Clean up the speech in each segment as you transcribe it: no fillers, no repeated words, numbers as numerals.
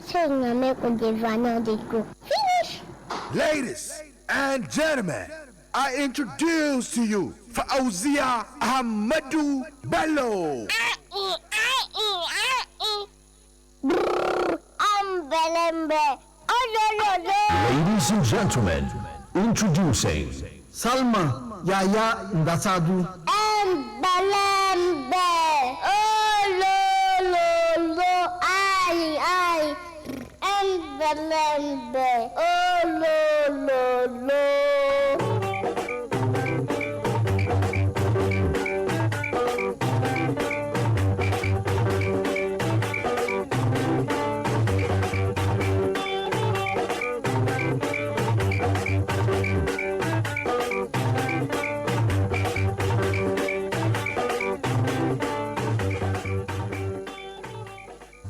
Signa, make on the vanilla they go. Finish! Ladies and gentlemen, I introduce to you Fauzia Ahmadu Bello. Belembe. Ladies and gentlemen, introducing Salma Yaya Ndasadu. Belembe. Belembe.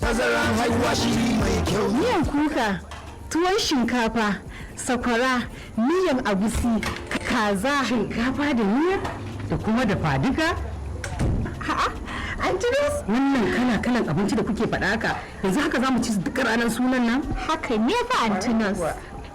Tazaran haihuwa shi mai kyau. Miyan kuka, tuwon shinkafa, sakwara, miyan agusi, kaza, shinkafa da miya da kuma da fadika. Ha'a, Antinos, wannan kalan abinci da kuke faɗa haka, yanzu haka za mu ci duk ranar sunan nan? Haka ne fa Antinos.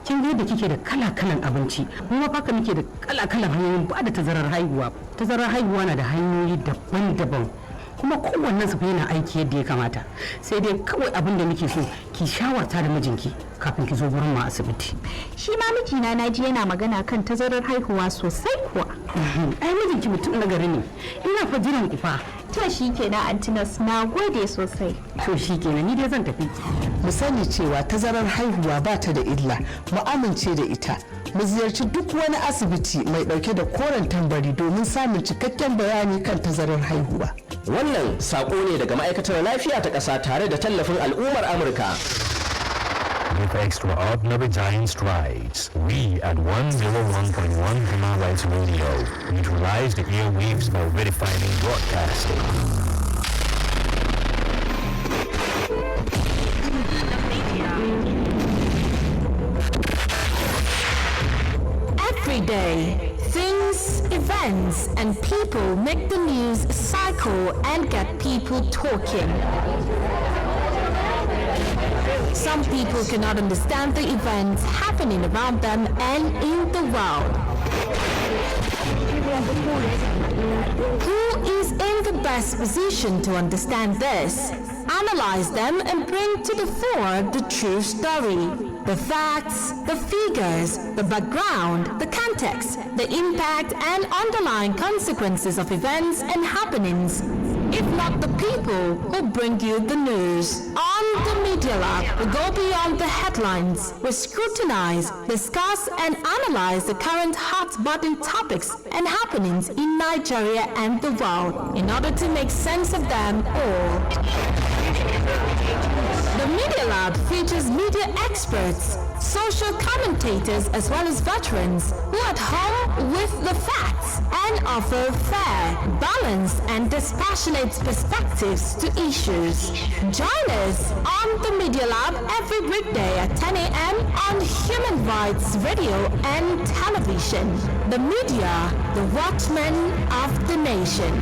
Kin ga yadda kike da kala-kalan abinci, kuma fa muke da kala-kalan hanyoyin ba da tazarar haihuwa. Tazarar haihuwa na da hanyoyi daban-daban. Kuma kowannen su yana aiki yadda ya kamata, sai dai kawai abin da muke so ki shawarta da mijinki kafin ki zo gurin mu asibiti. Shi ma mijina na ji yana magana kan tazarar haihuwa sosai kuwa. Ai mijinki mutum na gari ne, ina fa jiran ku fa. To shi kenan Antinos, na gode sosai. To shi kenan ni dai zan tafi. Mu sani cewa tazarar haihuwa ba ta da illa, mu amince da ita. Mu ziyarci duk wani asibiti mai dauke da koren tambari domin samun cikakken bayani kan tazarar haihuwa. Wannan sako ne daga ma'aikatar lafiya ta ƙasa tare da tallafin al'ummar Amurka. With extraordinary giant strides, we at 101.1 Human Rights Radio utilize the airwaves by redefining broadcasting. Every day, things, events, and people make the news cycle and get people talking. Some people cannot understand the events happening around them and in the world. Who is in the best position to understand this, analyze them, and bring to the fore the true story? The facts, the figures, the background, the context, the impact and underlying consequences of events and happenings. If not the people who bring you the news. On the Media Lab, we go beyond the headlines. We scrutinize, discuss and analyze the current hot-button topics and happenings in Nigeria and the world in order to make sense of them all. The Media Lab features media experts, social commentators as well as veterans who are at home with the facts and offer fair, balanced and dispassionate perspectives to issues. Join us on the Media Lab every weekday at 10 a.m. on Human Rights Radio and Television. The media, the watchmen of the nation.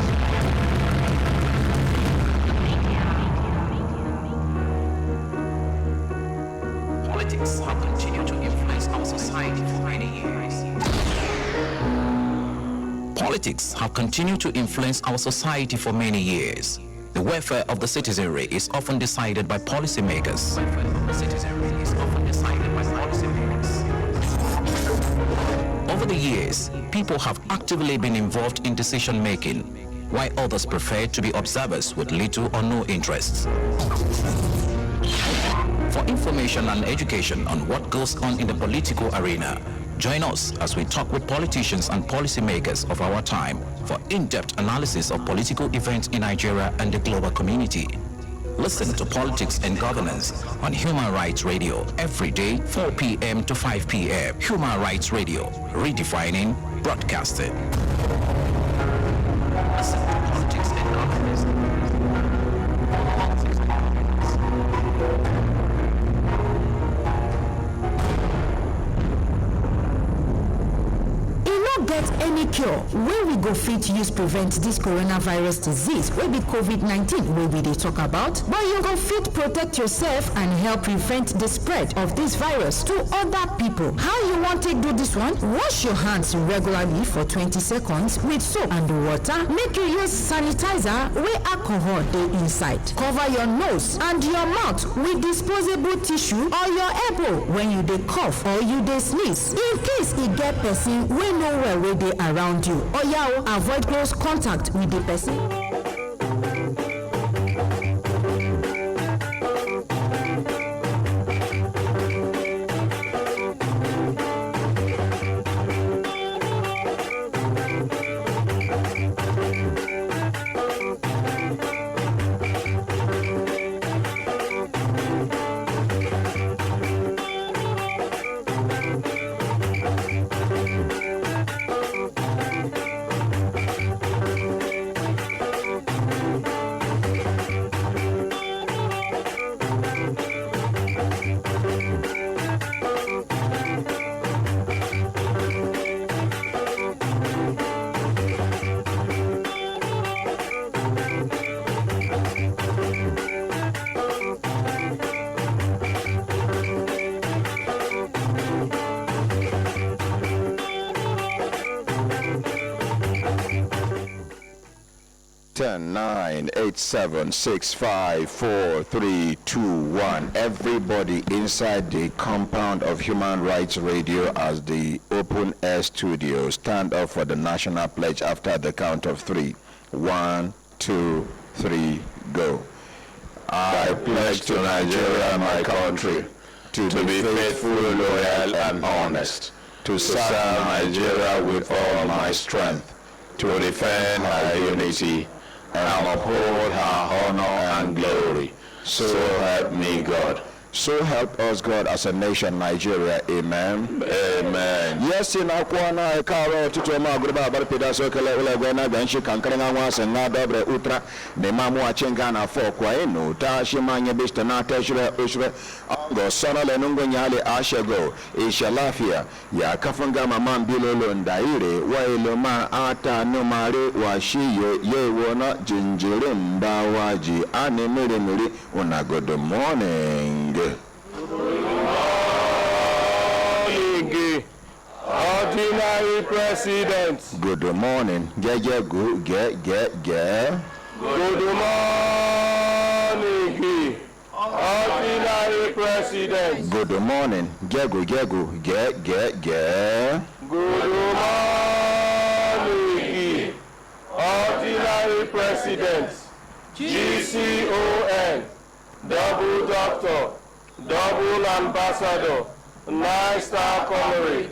Politics have continued to influence our society for many years. Politics have continued to influence our society for many years. The welfare of the citizenry is often decided by policymakers. Over the years, people have actively been involved in decision making, while others prefer to be observers with little or no interest. For information and education on what goes on in the political arena, join us as we talk with politicians and policymakers of our time for in-depth analysis of political events in Nigeria and the global community. Listen to Politics and Governance on Human Rights Radio every day, 4 p.m. to 5 p.m. Human Rights Radio, redefining broadcasting. Listen to Politics and Governance. Get any any cure wey we go fit use prevent this coronavirus disease wey be COVID-19 wey we dey talk about, but you go fit protect yourself and help prevent the spread of this virus to other people. How you wan take do this one? Wash your hands regularly for 20 seconds with soap and water. Make you use sanitizer wey alcohol dey inside. Cover your nose and your mouth with disposable tissue or your elbow when you dey cough or you dey sneeze. In case e get person wey no well wey dey around you, oya avoid close contact with the person. 10, 9, 8, 7, 6, 5, 4, 3, 2, 1. Everybody inside the compound of Human Rights Radio as the open air studio, stand up for the national pledge after the count of 3. 1, 2, 3, go. I pledge to Nigeria, my country, to be faithful, loyal, and honest, to serve Nigeria with all my strength, to defend her unity, and uphold her honor and glory. So help me God. So help us God as a nation, Nigeria. Amen. Amen. Yes, in Aquana, a car to Toma, Gruba, Barpida, Circle, Ulegana, Benshi, Kankanawas, and Nadabre Utra, Nemamu Chengana, Fokwaino, Tashimanya Bistana, Teshre, Ushre, Ango, Sona, Lenunganyali, Ashago, Ishalafia, Yakafanga, Mamam Bilolo, Daire, Wailoma, Ata, Nomari, Washiyo, Yewona, Jinjirim, Bawaji, Animiri, Una good morning. Good morning, Ordinary President. Good morning. Good morning, Ordinary President. Good morning. Good morning, Ordinary President. GCON, Double Doctor, Double Ambassador, 9-star Comrade,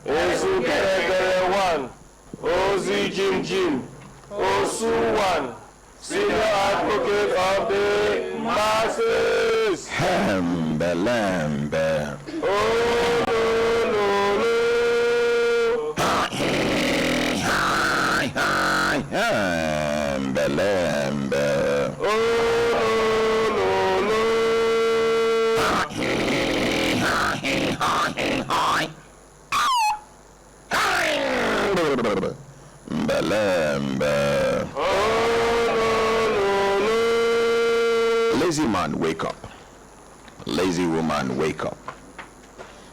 Ezukere 1, Ozi Jim, Osu 1, Senior Advocate of the Masses. Hembelembe. Oh, no. Hembelembe. Oh, no. Lazy man, wake up. Lazy woman, wake up.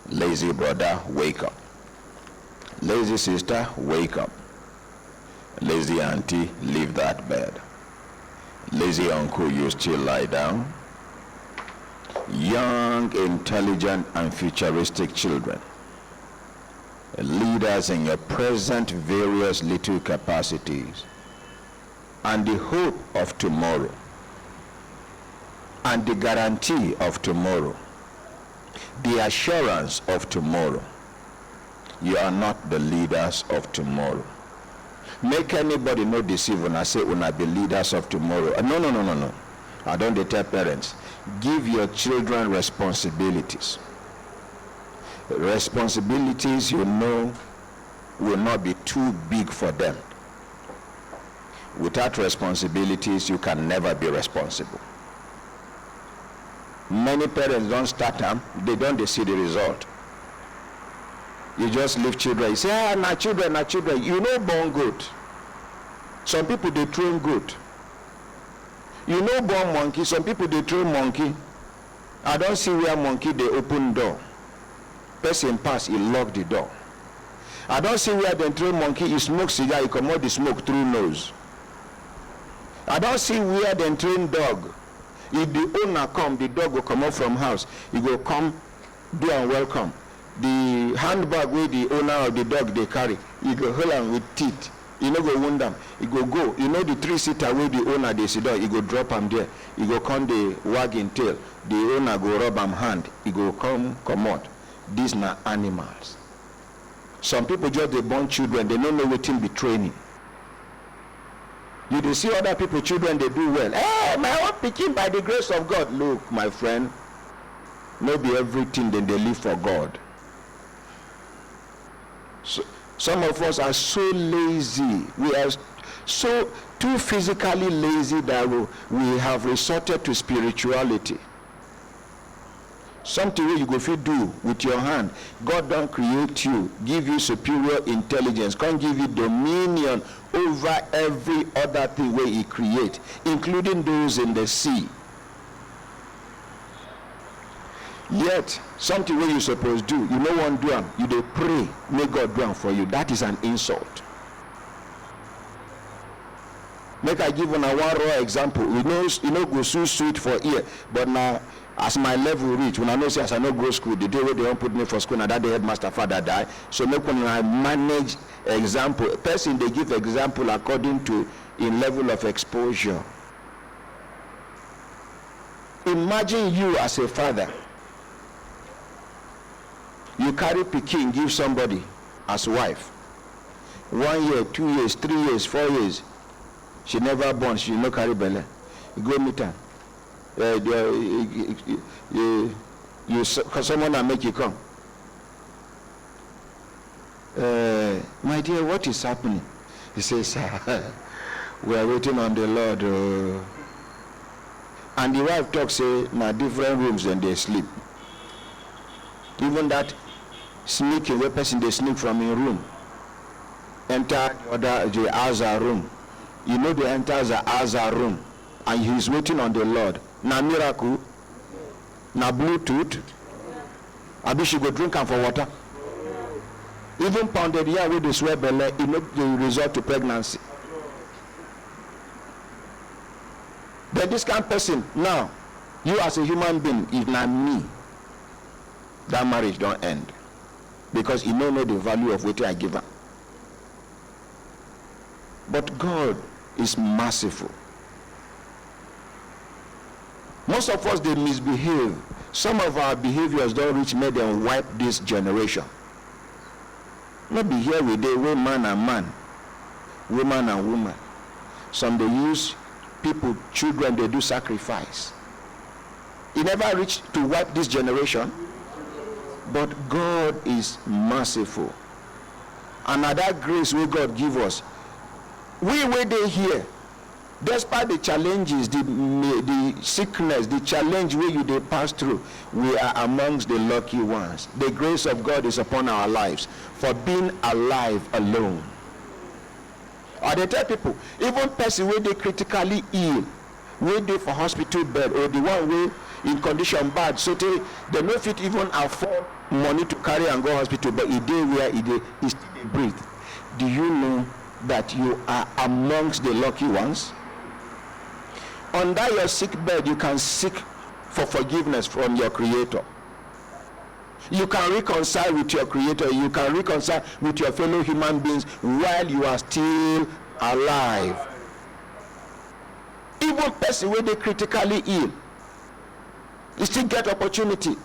Lazy brother, wake up. Lazy sister, wake up. Lazy auntie, leave that bed. Lazy uncle, you still lie down. Young, intelligent, and futuristic children, leaders in your present various little capacities, and the hope of tomorrow, and the guarantee of tomorrow, the assurance of tomorrow. You are not the leaders of tomorrow. Make anybody no deceive when I say una be leaders of tomorrow. No. I don't tell parents. Give your children responsibilities. Responsibilities you know will not be too big for them. Without responsibilities, you can never be responsible. Many parents don't start them, they see the result. You just leave children. You say, na children, na children. You know born goat. Some people, they train goat. You know born monkey. Some people, they train monkey. I don't see where monkey, they open door. Person pass, he lock the door. I don't see where they train monkey, he smoke cigar, he come out the smoke through nose. I don't see where they train dog. If the owner come, the dog will come out from house. He go come, do and welcome. The handbag where the owner of the dog they carry, he go hold am with teeth. He no go wound them. He go. You know the 3-seater where the owner they sit down, he go drop him there. He go come the wagging tail. The owner go rub him hand. He go come out. These na animals. Some people just they born children, they don't know what thing be training. You see other people, children, they do well. Hey, my own pikin by the grace of God. Look, my friend, maybe everything then they live for God. So, some of us are so lazy. We are so too physically lazy that we have resorted to spirituality. Something where you go fit do with your hand. God don't create you, give you superior intelligence, can't give you dominion over every other thing where he create, including those in the sea. Yet, something where you supposed to do, you no one do them, you dey pray, may God do them for you. That is an insult. Make I give one raw example. You know go so sweet for ear, but now as my level reach, when I know say as I no go school, the day where they don't put me for school, now that the headmaster father die. So make when I manage example, person they give example according to in level of exposure. Imagine you as a father. You carry pikin, give somebody as wife. 1 year, 2 years, 3 years, 4 years. She never born, she no carry belly. You go meet her. Someone will make you come. My dear, what is happening? He says, we are waiting on the Lord. And the wife talks, say, na different rooms and they sleep. Even that sneaking, where person they sneak from a room, enter the other room. You know they enter the other room, and he is waiting on the Lord. Na miracle, na Bluetooth. Abi she go drink am for water. Even pounded yam with the swear belly, it no dey result to pregnancy. Then this kind of person, now, you as a human being, if not me, that marriage don't end. Because he don't know the value of what I give her. But God is merciful. Most of us, they misbehave. Some of our behaviors don't reach me, then wipe this generation. Not be here with the man and man, woman and woman. Some they use people, children, they do sacrifice. It never reached to wipe this generation. But God is merciful. And that grace where God give us, we were there here, despite the challenges, the sickness, the challenge where you they pass through, we are amongst the lucky ones. The grace of God is upon our lives for being alive alone. Or they tell people, even person where they critically ill, where they for hospital bed, or the one where in condition bad, so they no fit even afford money to carry and go hospital, but he dey where he still breathe. Do you know that you are amongst the lucky ones? Under your sick bed, you can seek for forgiveness from your Creator. You can reconcile with your Creator. You can reconcile with your fellow human beings while you are still alive. Even person where they critically ill, you still get opportunity.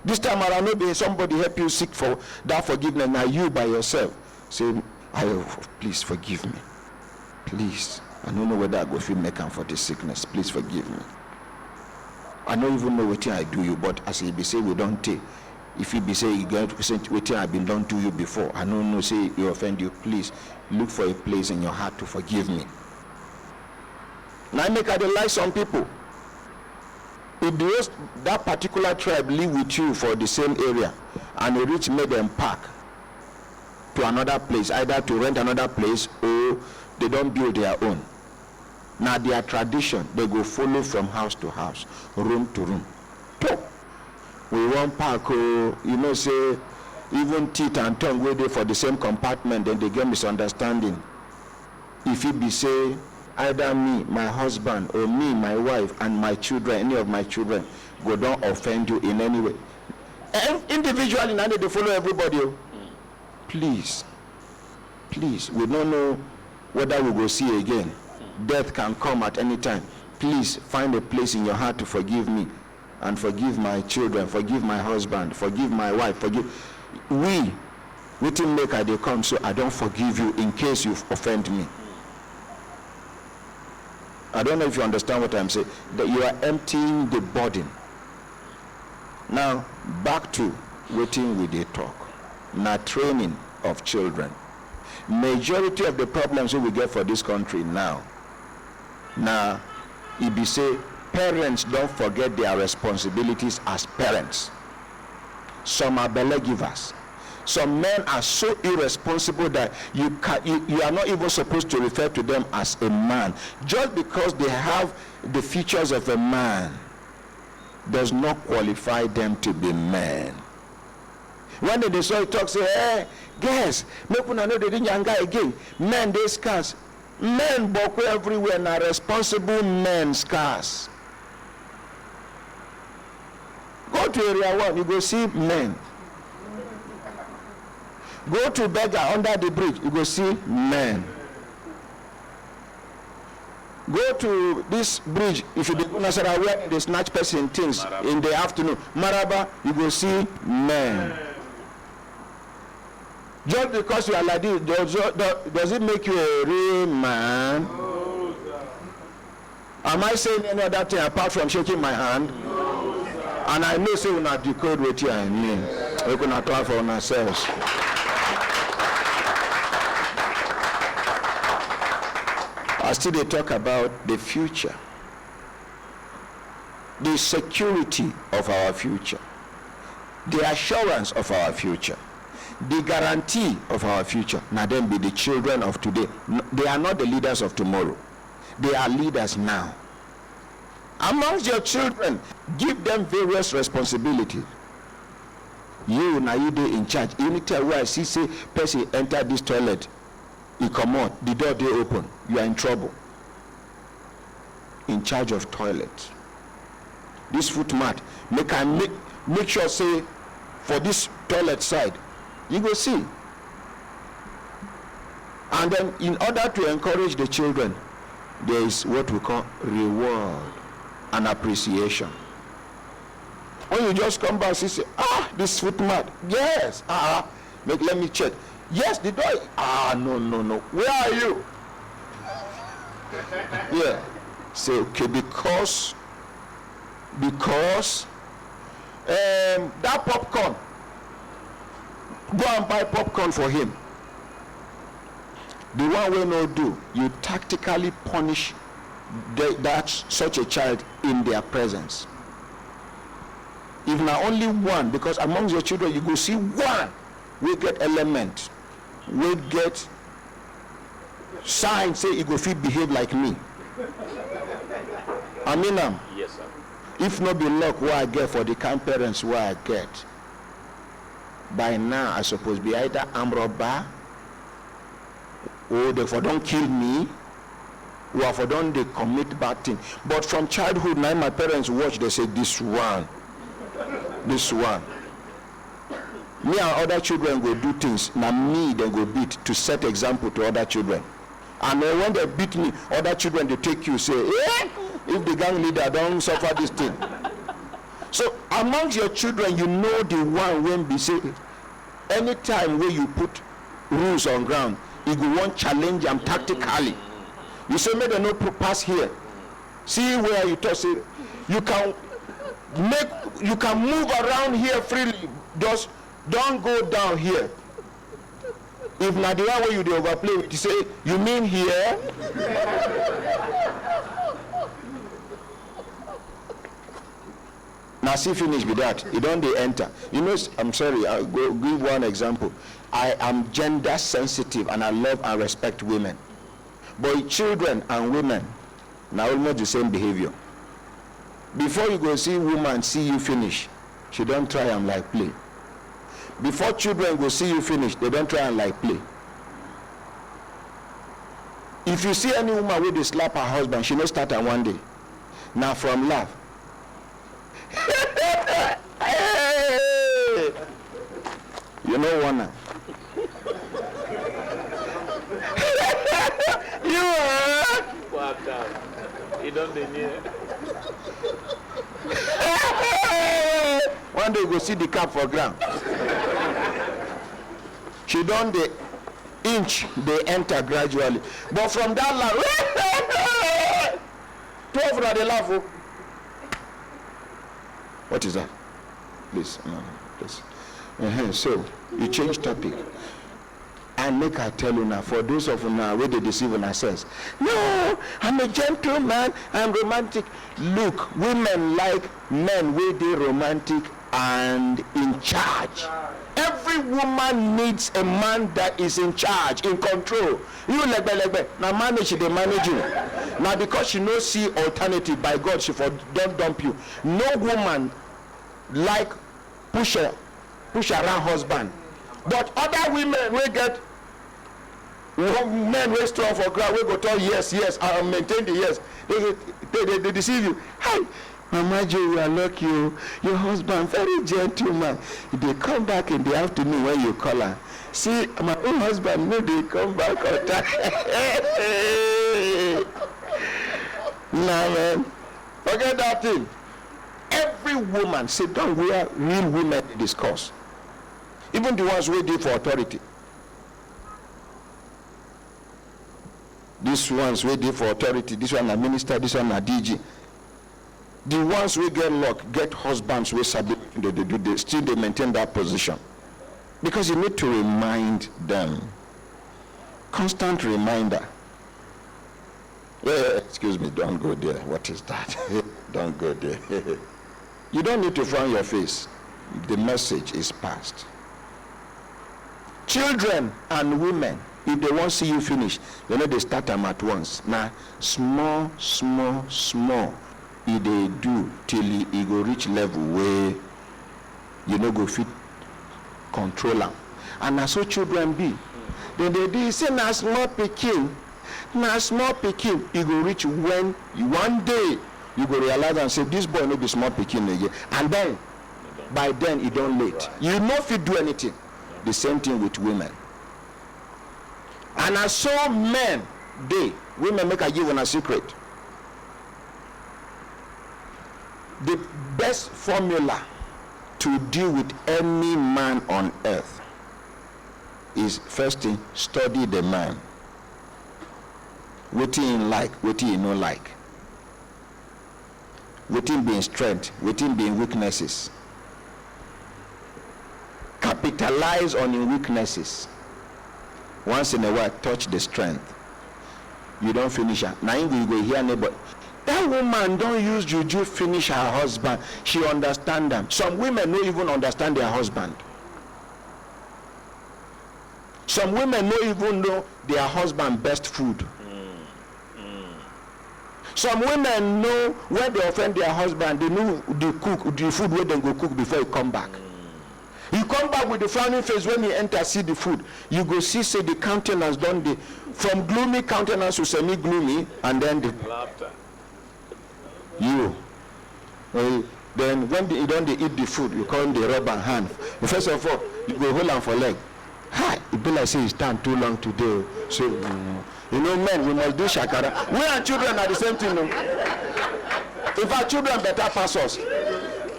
This time around, maybe somebody help you seek for that forgiveness. Now you by yourself say, please forgive me. Please. I don't know whether I go feel make for this sickness. Please forgive me. I don't even know what I do you, but as he be say we don't take. If he be say you going to say what I been done to you before, I don't know say you offend you. Please look for a place in your heart to forgive me. Now I make I like some people. If that particular tribe live with you for the same area and a rich made them pack to another place, either to rent another place or they don't build their own. Now their tradition, they go follow from house to house, room to room. We want park, say even teeth and tongue were there for the same compartment, then they get misunderstanding. If it be say either me, my husband, or me, my wife, and my children, any of my children, go don't offend you in any way. And individually, now they follow everybody. Please, we don't know whether we will see again. Death can come at any time. Please find a place in your heart to forgive me and forgive my children, forgive my husband, forgive my wife, we didn't make I they come, so I don't forgive you in case you offend me. I don't know if you understand what I'm saying. That you are emptying the burden. Now, back to waiting with the talk. Now, training of children. Majority of the problems we get for this country now, if you say parents don't forget their responsibilities as parents. Some are belly givers. Some men are so irresponsible that you are not even supposed to refer to them as a man. Just because they have the features of a man does not qualify them to be men. When they saw it talk, say, hey, guys, make una know they didn't younger again. Men, they scarce. Men boko everywhere, now responsible men scarce. Go to area 1, you go see men. Go to beggar under the bridge, you go see men. Go to this bridge, if you do Nasara where they snatch person things in the afternoon, Maraba, you go see men. Just because you are like this, does it make you a real man? No, am I saying any other thing apart from shaking my hand? No, and I know say we not decode what you I mean. We're gonna talk for ourselves. I still they talk about the future, the security of our future, the assurance of our future, the guarantee of our future. Now then be the children of today. They are not the leaders of tomorrow. They are leaders now. Amongst your children, give them various responsibilities. You now you in charge. Anytime where I see say person enter this toilet, you come out, the door they open, you are in trouble. In charge of toilet. This foot mat, make sure say for this toilet side, you go see. And then in order to encourage the children, there is what we call reward and appreciation. When you just come back, you say, this foot mat, yes, let me check. Yes, the door, no, where are you? Yeah, say, okay, because that popcorn, go and buy popcorn for him. The one we no do, you tactically punish such a child in their presence. If not only one, because amongst your children you go see one will get element, will get sign say he go fit behave like me. I mean, yes, sir. If not be luck what I get for the kind parents what I get, by now I suppose be either armed robber, or they for don't kill me, or for don't they commit bad thing. But from childhood now my parents watch, they say this one. Me and other children go do things, now me they go beat to set example to other children. And then when they beat me, other children they take you say, if the gang leader don't suffer this thing. So amongst your children, you know the one when be say, anytime where you put rules on ground, you go want challenge them tactically. You say, may they not pass here. See where you talk, say, you can move around here freely, just don't go down here. If not the one where you do overplay, you say, you mean here? Now see finish with that. You don't they enter. You know, I'm sorry, I'll go give one example. I am gender sensitive and I love and respect women. But children and women, now almost the same behavior. Before you go see woman see you finish, she don't try and like play. Before children go see you finish, they don't try and like play. If you see any woman with they slap her husband, she no start on one day. Now from love. You know one. You don't one day you go see the cap for ground. She don't the inch they enter gradually. But from that laugh, 12 na they laugh. Oh. What is that? Please, no, please. So you change topic. And make I tell you now, for those of you now where they deceive on ourselves, no, I'm a gentleman, I'm romantic. Look, women like men where they romantic and in charge. Every woman needs a man that is in charge, in control. You legbe, now manage they manage you. Now because she no see alternative by God, she for don't dump you. No woman like push around husband. But other women will get men will strong for ground, we go tell yes, and maintain the yes. They deceive you. Hi, Mama Joe, you are lucky. Your husband, very gentleman. They come back in the afternoon when you call her. See, my own husband, no, they come back on time. Nah, man. Forget that thing. Every woman, sit down where real women discuss. Even the ones who deal for authority. These ones who deal for authority, this one a minister, this one a DG. The ones who get luck, get husbands who submit, they still they maintain that position. Because you need to remind them. Constant reminder. Excuse me, don't go there. What is that? Don't go there. You don't need to frown your face. The message is passed. Children and women, if they want to see you finish, they start them at once. Now, small, if they do till he go reach level where you know go fit control them. And as so children be. Then they do say na small pikin, he go reach when one day you go realize and say this boy no be small pikin again. And then by then it don't late. You know if you do anything. The same thing with women. And as so men, women make a give on a secret. The best formula to deal with any man on earth is first thing, study the man. What he like, what he no like. What him being strength, what him being weaknesses. Capitalize on your weaknesses. Once in a while, touch the strength. You don't finish her. Now you go hear neighbor. That woman don't use juju finish her husband. She understand them. Some women don't even understand their husband. Some women don't even know their husband best food. Some women know when they offend their husband, they know the food where they go cook before you come back. You come back with the frowning face when you enter, see the food. You go see, say the countenance done the from gloomy countenance to semi-gloomy, and then the laughter. You. Then when you don't eat the food, you call the rubber hand. First of all, you go hold on for leg. Hi, it be like say you stand too long today. So you know, men, we must do shakara. We and children are the same thing. No? If our children better pass us.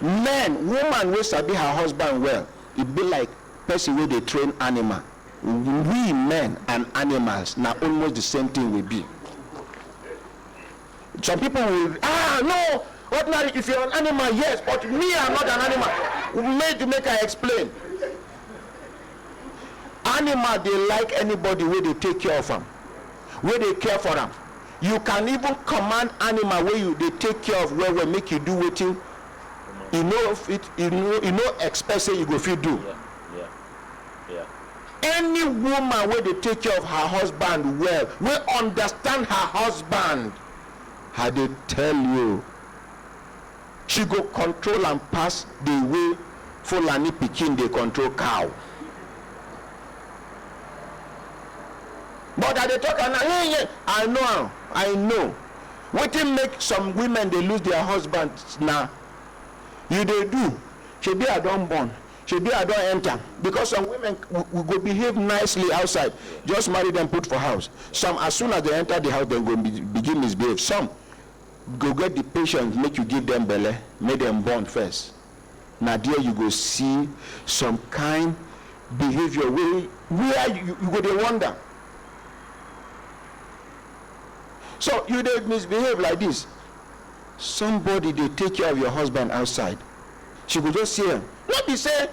Men, woman will sabi her husband well. It be like person where they train animal. We men and animals now almost the same thing we be. Some people will no, ordinary if you're an animal, yes, but me I'm not an animal. Make I explain. Animal they like anybody where they take care of them, where they care for them. You can even command animal where they take care of where make you do waiting you know expect say you go fit do. Any woman wey dey take care of her husband well, wey understand her husband, I dey tell you, she go control and pass the way Fulani pikin dey control cow. But I dey talk and I know. Wetin make some women dey lose their husbands now? You dey do. Shebi I don born. Shebi I don enter. Because some women will go behave nicely outside. Just marry them, put for house. Some, as soon as they enter the house, they go begin misbehave. Some go get the patience, make you give them belle, make them born first. Now there you go see some kind behavior where you go dey wonder. So you dey misbehave like this. Somebody dey take care of your husband outside. She go just see him. Not be say,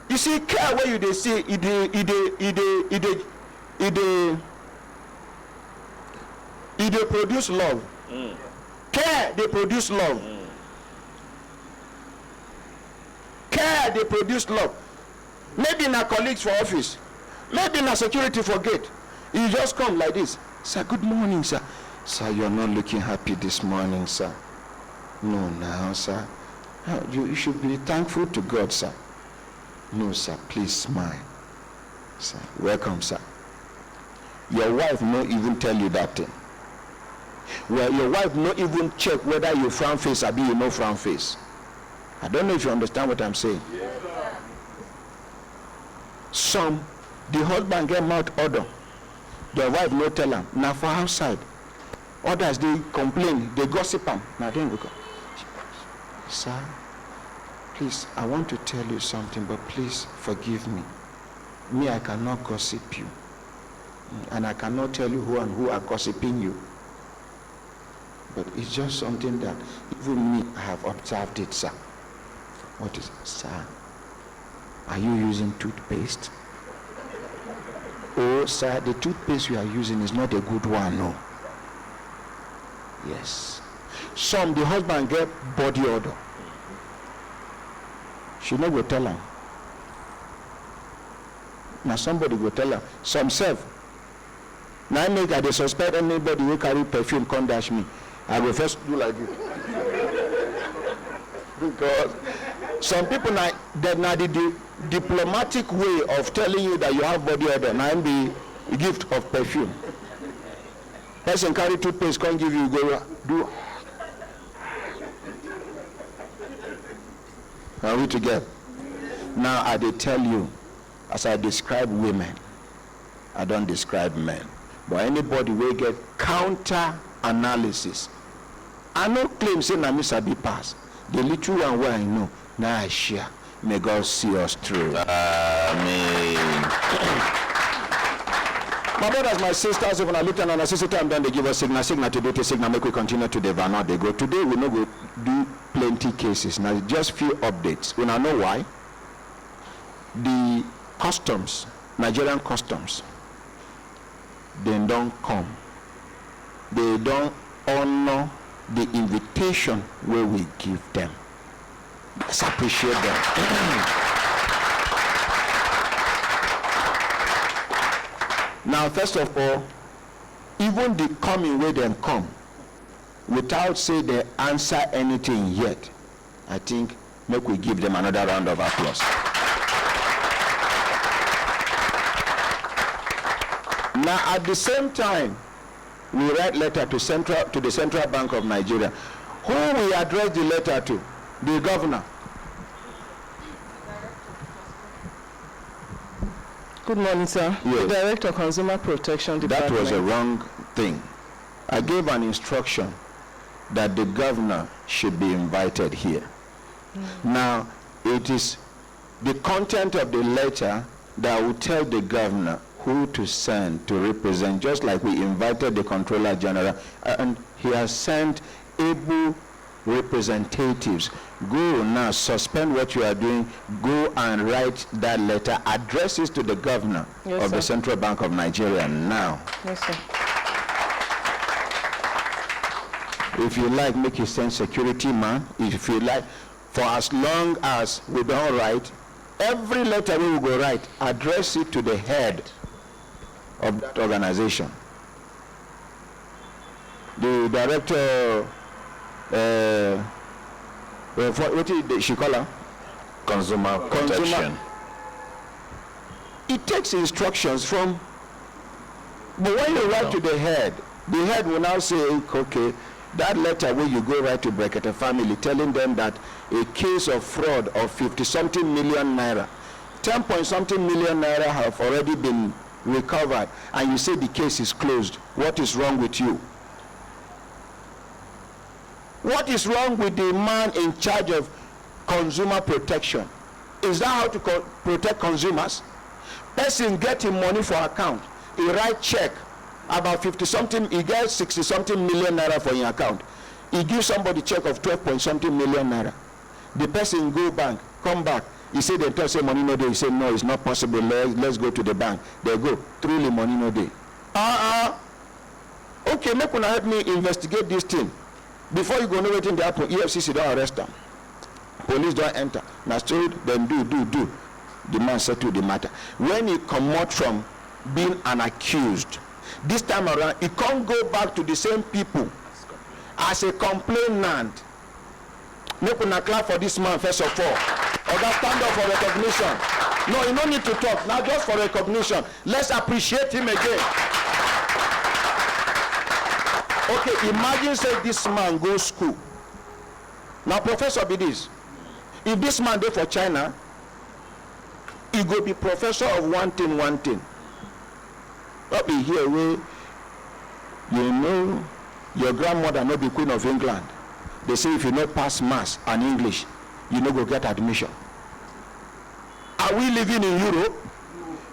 you see care where you dey see, it dey produce love. Care dey produce love. Care dey produce love. Maybe na colleagues for office, maybe na security for gate. You just come like this. Sir, good morning, sir. Sir, you're not looking happy this morning, sir. No, now, sir. You should be thankful to God, sir. No, sir, please smile. Sir, welcome, sir. Your wife no even tell you that thing. Well, your wife no even check whether you frown face or you no frown face. I don't know if you understand what I'm saying. Yes, some, the husband get mouth odor. The wife no tell him. Now for outside. Others, they complain, they gossip him. Now then we go. Sir, please, I want to tell you something, but please forgive me. Me, I cannot gossip you. And I cannot tell you who and who are gossiping you. But it's just something that even me, I have observed it, sir. What is it? Sir, are you using toothpaste? Oh, sir, the toothpaste you are using is not a good one, no. Yes. Some, the husband get body odor. She no go tell him. Now somebody go tell her. Some self. Now I make I dey suspect anybody who carry perfume come dash me. I go first do like this. Because some people now the diplomatic way of telling you that you have body odor. Now the gift of perfume. Person carry toothpaste, can't give you, go do. Are we together? Now I dey tell you, as I describe women, I don't describe men. But anybody will get counter analysis. I no claim say na me sabi pass. The little one where I know, now I share. May God see us through. Amen. My brothers, my sisters, if I look at an sister time, then they give us signal to do the signal, make we continue to the vanilla they go. Today we no go do plenty cases. Now just few updates. We now know why. The customs, Nigerian customs, they don't come. They don't honor the invitation where we give them. Let's appreciate them. Now, first of all, even the coming where them come, without say they answer anything yet, I think make we give them another round of applause. Now, at the same time, we write letter to the Central Bank of Nigeria. Who we address the letter to? The governor. Good morning, sir. Yes. The Director of Consumer Protection Department. That was a wrong thing. I gave an instruction that the governor should be invited here. Now, it is the content of the letter that will tell the governor who to send to represent, just like we invited the Controller General, and he has sent able representatives. Go now, suspend what you are doing, go and write that letter, address it to the governor of the Central Bank of Nigeria now. Yes, sir. If you like, make you send security man. If you like, for as long as we don't write, every letter we will go write, address it to the head of that organization. The director, what did she call her? Consumer protection. It takes instructions from, but when you write to the head will now say, okay, that letter where you go write to Brekete family telling them that a case of fraud of 50-something million naira, 10-point-something million naira have already been recovered, and you say the case is closed. What is wrong with you? What is wrong with the man in charge of consumer protection? Is that how to protect consumers? Person getting money for account, he write check about 50-something, he gets 60-something million naira for your account. He gives somebody check of 12-point-something million naira. The person go bank, come back. He say they tell say money no day. He say no, it's not possible. Let's go to the bank. They go, truly money no day. Okay, make una help me investigate this thing. Before you go know wetin dey happen, EFCC don't arrest them. Police don't enter. Now still then do. The man settle the matter. When he come out from being an accused, this time around, he can't go back to the same people as a complainant. Make una clap for this man first of all. Oga, stand up for recognition. No, you don't need to talk. Now just for recognition. Let's appreciate him again. Okay, imagine say this man goes school. Now professor be this. If this man go for China, he go be professor of one thing. Not be here where you know your grandmother not be Queen of England. They say if you not pass maths and English, you no go get admission. Are we living in Europe?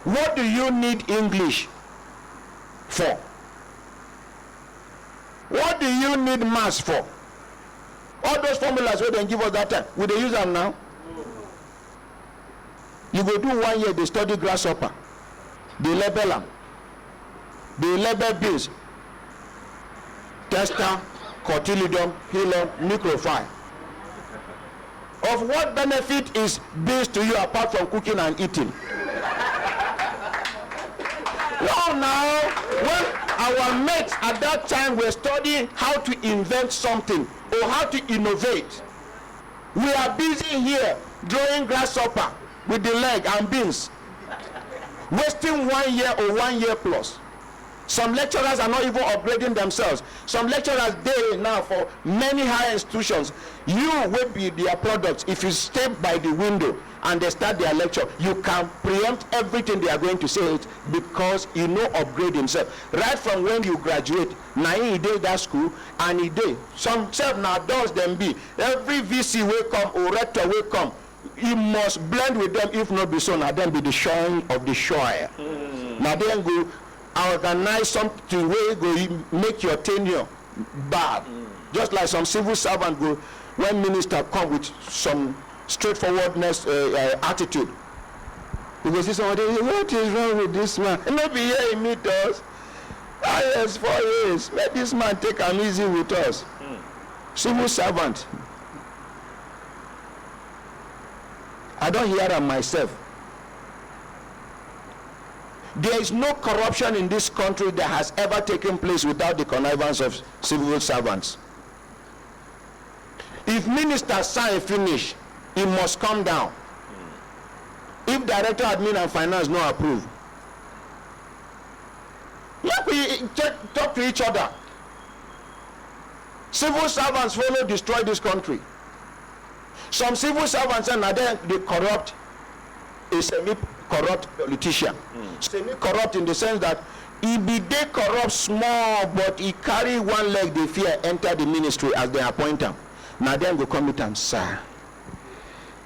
What do you need English for? What do you need maths for? All those formulas where they give us that time, will they use them now? You go do 1 year, they study grasshopper. They label them. They label beans. Tester, cotyledon, hilon, microphyll. Of what benefit is beans to you apart from cooking and eating? No, now, when our mates at that time were studying how to invent something or how to innovate, we are busy here drawing grasshopper with the leg and beans, wasting 1 year or 1 year plus. Some lecturers are not even upgrading themselves. Some lecturers dey now for many higher institutions. You will be their products. If you stay by the window and they start their lecture, you can preempt everything they are going to say it because you know upgrade himself. Right from when you graduate, now he did that school and he did. Some self now does them be. Every VC will come or rector will come. You must blend with them, if not be so, now then be the shine of the shire. Now then go organize something where go make your tenure bad. Just like some civil servant go, when minister come with some straightforwardness attitude, you go see somebody, what is wrong with this man? And not be here he meet us. Yes, 4 years. Let this man take an easy with us. Civil servant. I don't hear them myself. There is no corruption in this country that has ever taken place without the connivance of civil servants. If minister sign finish, he must come down. If director admin and finance no approve, let we talk to each other. Civil servants follow destroy this country. Some civil servants and then they corrupt a semi-corrupt politician. Semi-corrupt in the sense that he be they corrupt small, but he carry one leg they fear enter the ministry as they appoint him. Now then go come with him, sir.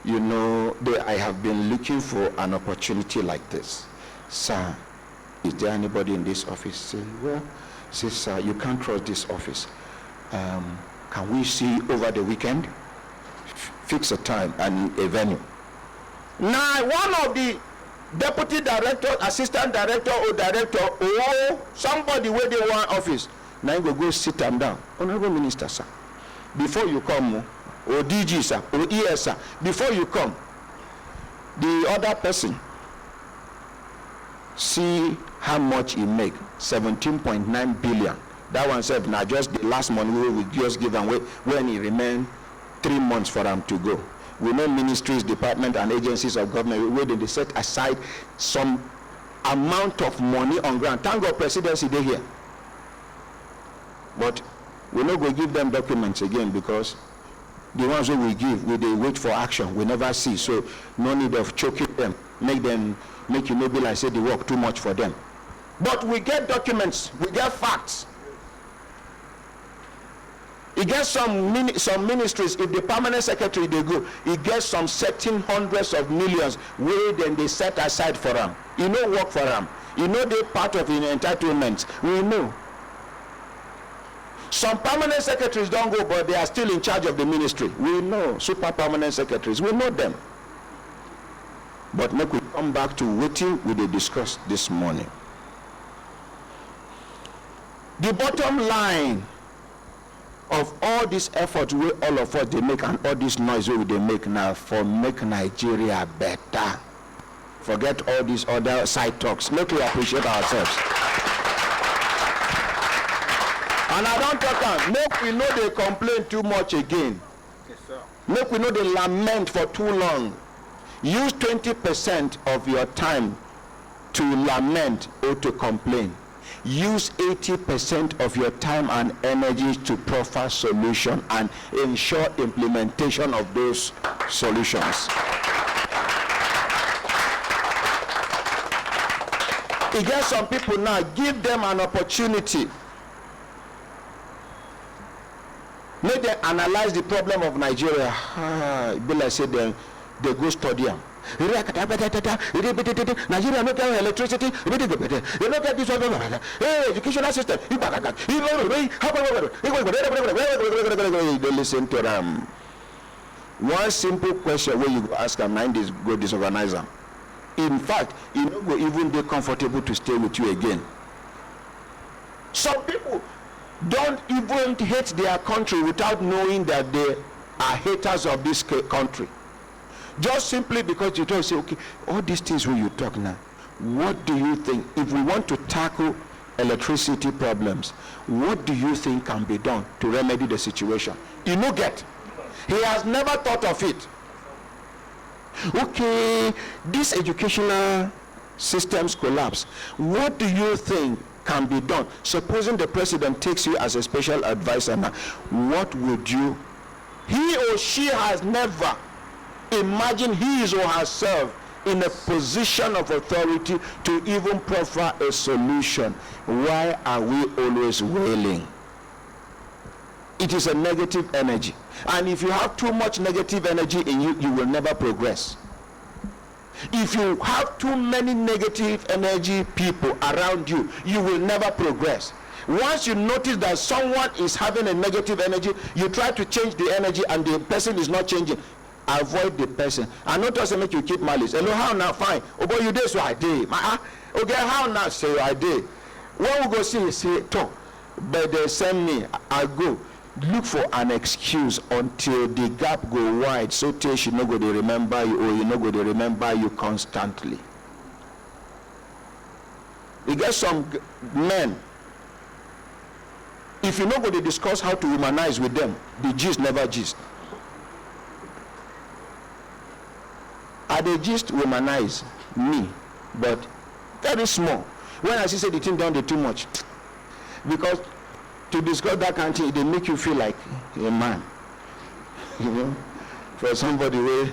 You know, I have been looking for an opportunity like this. Sir, is there anybody in this office? Say, well, say, sir, you can't trust this office. Can we see over the weekend? Fix a time and a venue. Now, one of the deputy director, assistant director, or director, or somebody where they want office, now you go sit them down. Honorable Minister, sir, before you come, or DG, sir, or ES, sir. Before you come, the other person see how much he make, 17.9 billion. That one said, now just the last money we will just give away when he remain 3 months for them to go. We know ministries, departments, and agencies of government, where they set aside some amount of money on ground. Thank God presidency they here. But we not go give them documents again, because the ones that we give, they wait for action. We never see. So no need of choking them, make you maybe like say they work too much for them. But we get documents, we get facts. He gets some ministries, if the permanent secretary they go, he gets some certain hundreds of millions where then they set aside for them. You know work for them. You know they part of the entitlements. We know. Some permanent secretaries don't go, but they are still in charge of the ministry. We know super permanent secretaries. We know them. But make we come back to what we discussed this morning. The bottom line of all this effort we all of us they make, and all this noise we they make now for make Nigeria better. Forget all these other side talks. Make we appreciate ourselves. And I don't talk, make we know they complain too much again. Yes, sir. Make we know they lament for too long. Use 20% of your time to lament or to complain. Use 80% of your time and energy to proffer solution and ensure implementation of those solutions. You get some people now, give them an opportunity. Make them analyze the problem of Nigeria. Be like say they go study them. Nigeria no get electricity, they no get this one. Hey, educational system. They listen to them. One simple question where you ask them, mind is go disorganize them. In fact, you don't go even be comfortable to stay with you again. Some people don't even hate their country without knowing that they are haters of this country. Just simply because you don't say, okay, all these things when you talk now, what do you think, if we want to tackle electricity problems, what do you think can be done to remedy the situation? You know get. He has never thought of it. Okay, this educational systems collapse. What do you think can be done? Supposing the president takes you as a special advisor now, what would you, he or she has never imagined his or herself in a position of authority to even proffer a solution. Why are we always wailing? It is a negative energy. And if you have too much negative energy in you, you will never progress. If you have too many negative energy people around you, you will never progress. Once you notice that someone is having a negative energy, you try to change the energy and the person is not changing. Avoid the person. And not also make you keep malice. Hello, how now? Fine. Oh, boy, you did so I did. Okay, how now? Say I did. When we go see, say, talk. But they send me, I go. Look for an excuse until the gap go wide, so till she no go to remember you, or you no go to remember you constantly. You get some men, if you no go to discuss how to humanize with them, the gist never gist. I the gist humanize me, but very small. When I see say the thing done too much, because to discuss that kind of thing, they make you feel like a man. You know, for somebody where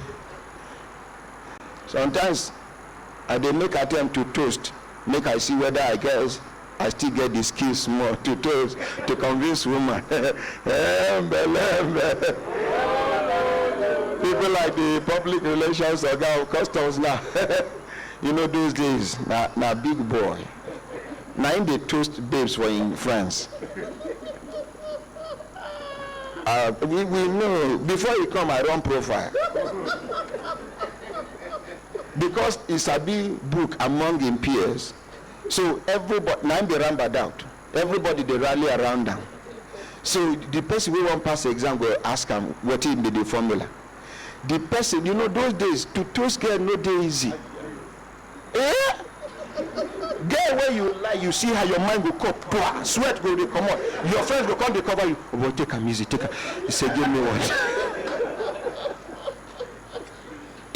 sometimes I they make attempt to toast, make I see whether I guess I still get the skills more to toast, to convince woman. People like the public relations or customs now. You know those days, now big boy. Now in the toast babes for in France. We know before you come I run profile. Because it's a big book among his peers. So everybody now they run bad out. Everybody they rally around them. So the person who won't pass the exam will ask him what is the formula. The person, you know, those days to toast girl no day easy. Girl, where you lie, you see how your mind will come, sweat will come on. Your friends will come, they cover you. Oh boy, take a music, take a. He said, give me one.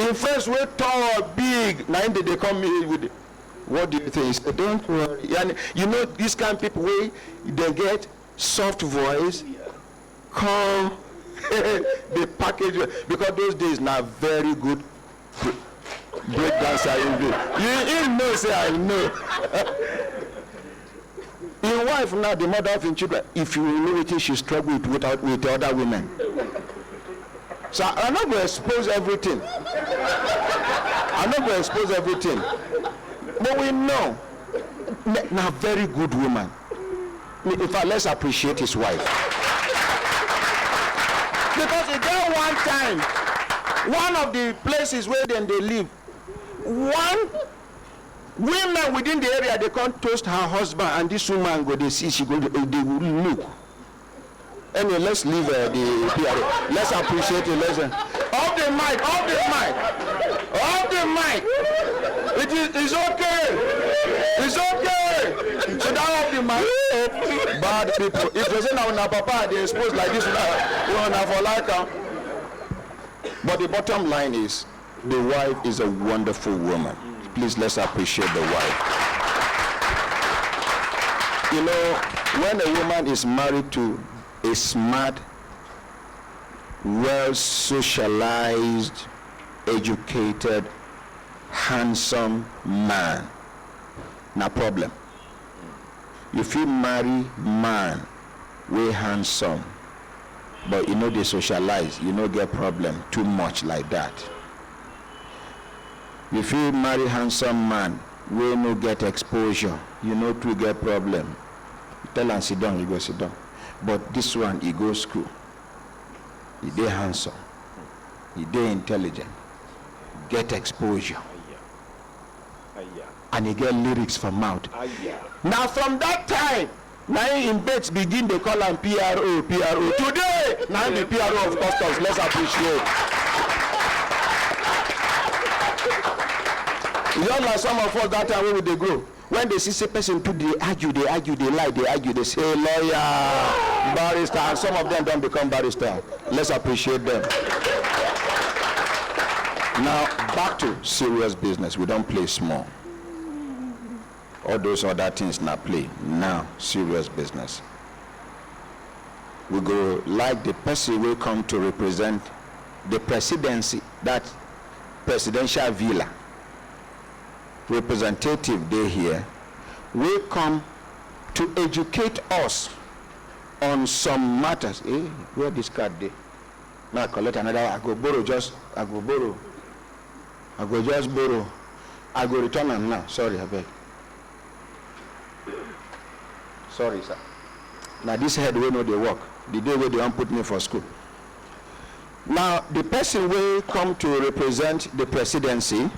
In friends were tall, big. Now they come with it. What do you think? He said, don't worry. And you know, these kind of people where they get soft voice, calm, they package, because those days now very good break dancer in you know, say I know. In wife now, the mother of children, if you know it, she struggle with other women. So I'm not going to expose everything. But we know, now very good woman. In fact, let's appreciate his wife. Because in that one time, one of the places where then they live, one women within the area, they can't toast her husband, and this woman go, they see, she go, they will look. Anyway, let's leave the PRO. Let's appreciate it. Listen. Off the mic. It's okay. So down off the mic. Bad people. If they say now papa, they expose like this, for like. But the bottom line is, the wife is a wonderful woman. Please, let's appreciate the wife. You know, when a woman is married to a smart, well-socialized, educated, handsome man, no problem. If you marry man, we handsome, but you know they socialize, you know get problem too much like that. If you marry handsome man, we no get exposure, you know to get problem. You tell him sit down, he go sit down. But this one, he goes school. He dey handsome. He dey intelligent. Get exposure. And he get lyrics from mouth. Now from that time, now in beds begin they call him PRO. Today, now the PRO of customs. Let's appreciate. It's not like some of us that time when they grow. When they see a person too, they argue, they lie, they say lawyer, barrister, and some of them don't become barrister. Let's appreciate them. Now, back to serious business. We don't play small. All those other things not play. Now, serious business. We go like the person will come to represent the presidency, that presidential villa. Representative they here will come to educate us on some matters. Where this card day? Now I collect another. I go just borrow. I go return them now. Sorry, I beg. Sorry, sir. Now this head will know they work. The day where they want put me for school. Now the person will come to represent the presidency.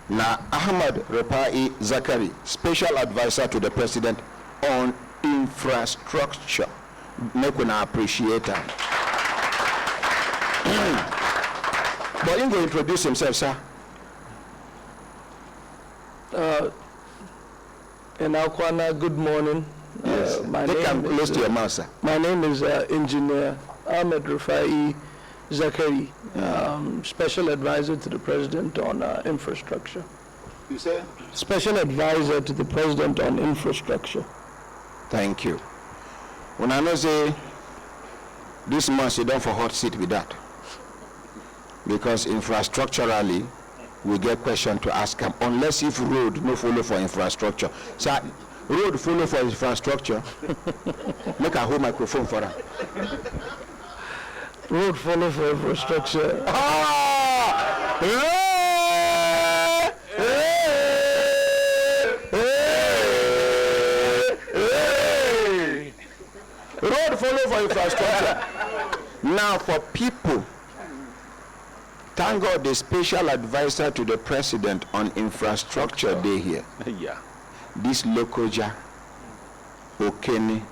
Now, Ahmad Repai Zakari, special advisor to the president on infrastructure. Make we appreciate him. But he will introduce himself, sir. In Akwana, good morning. Yes. Close to your mouth, sir. My name is Engineer Ahmed Repai Zakari, Special Advisor to the President on Infrastructure. You say? Special Advisor to the President on Infrastructure. Thank you. When I know say this man sit down for hot seat with that, because infrastructurally we get question to ask him, unless if road no follow for infrastructure. So road follow for infrastructure. Make a whole microphone for her. Road follow for infrastructure. Road follow for infrastructure. Now for people, thank God the special advisor to the president on infrastructure day here. Yeah. This Lokoja, Okene,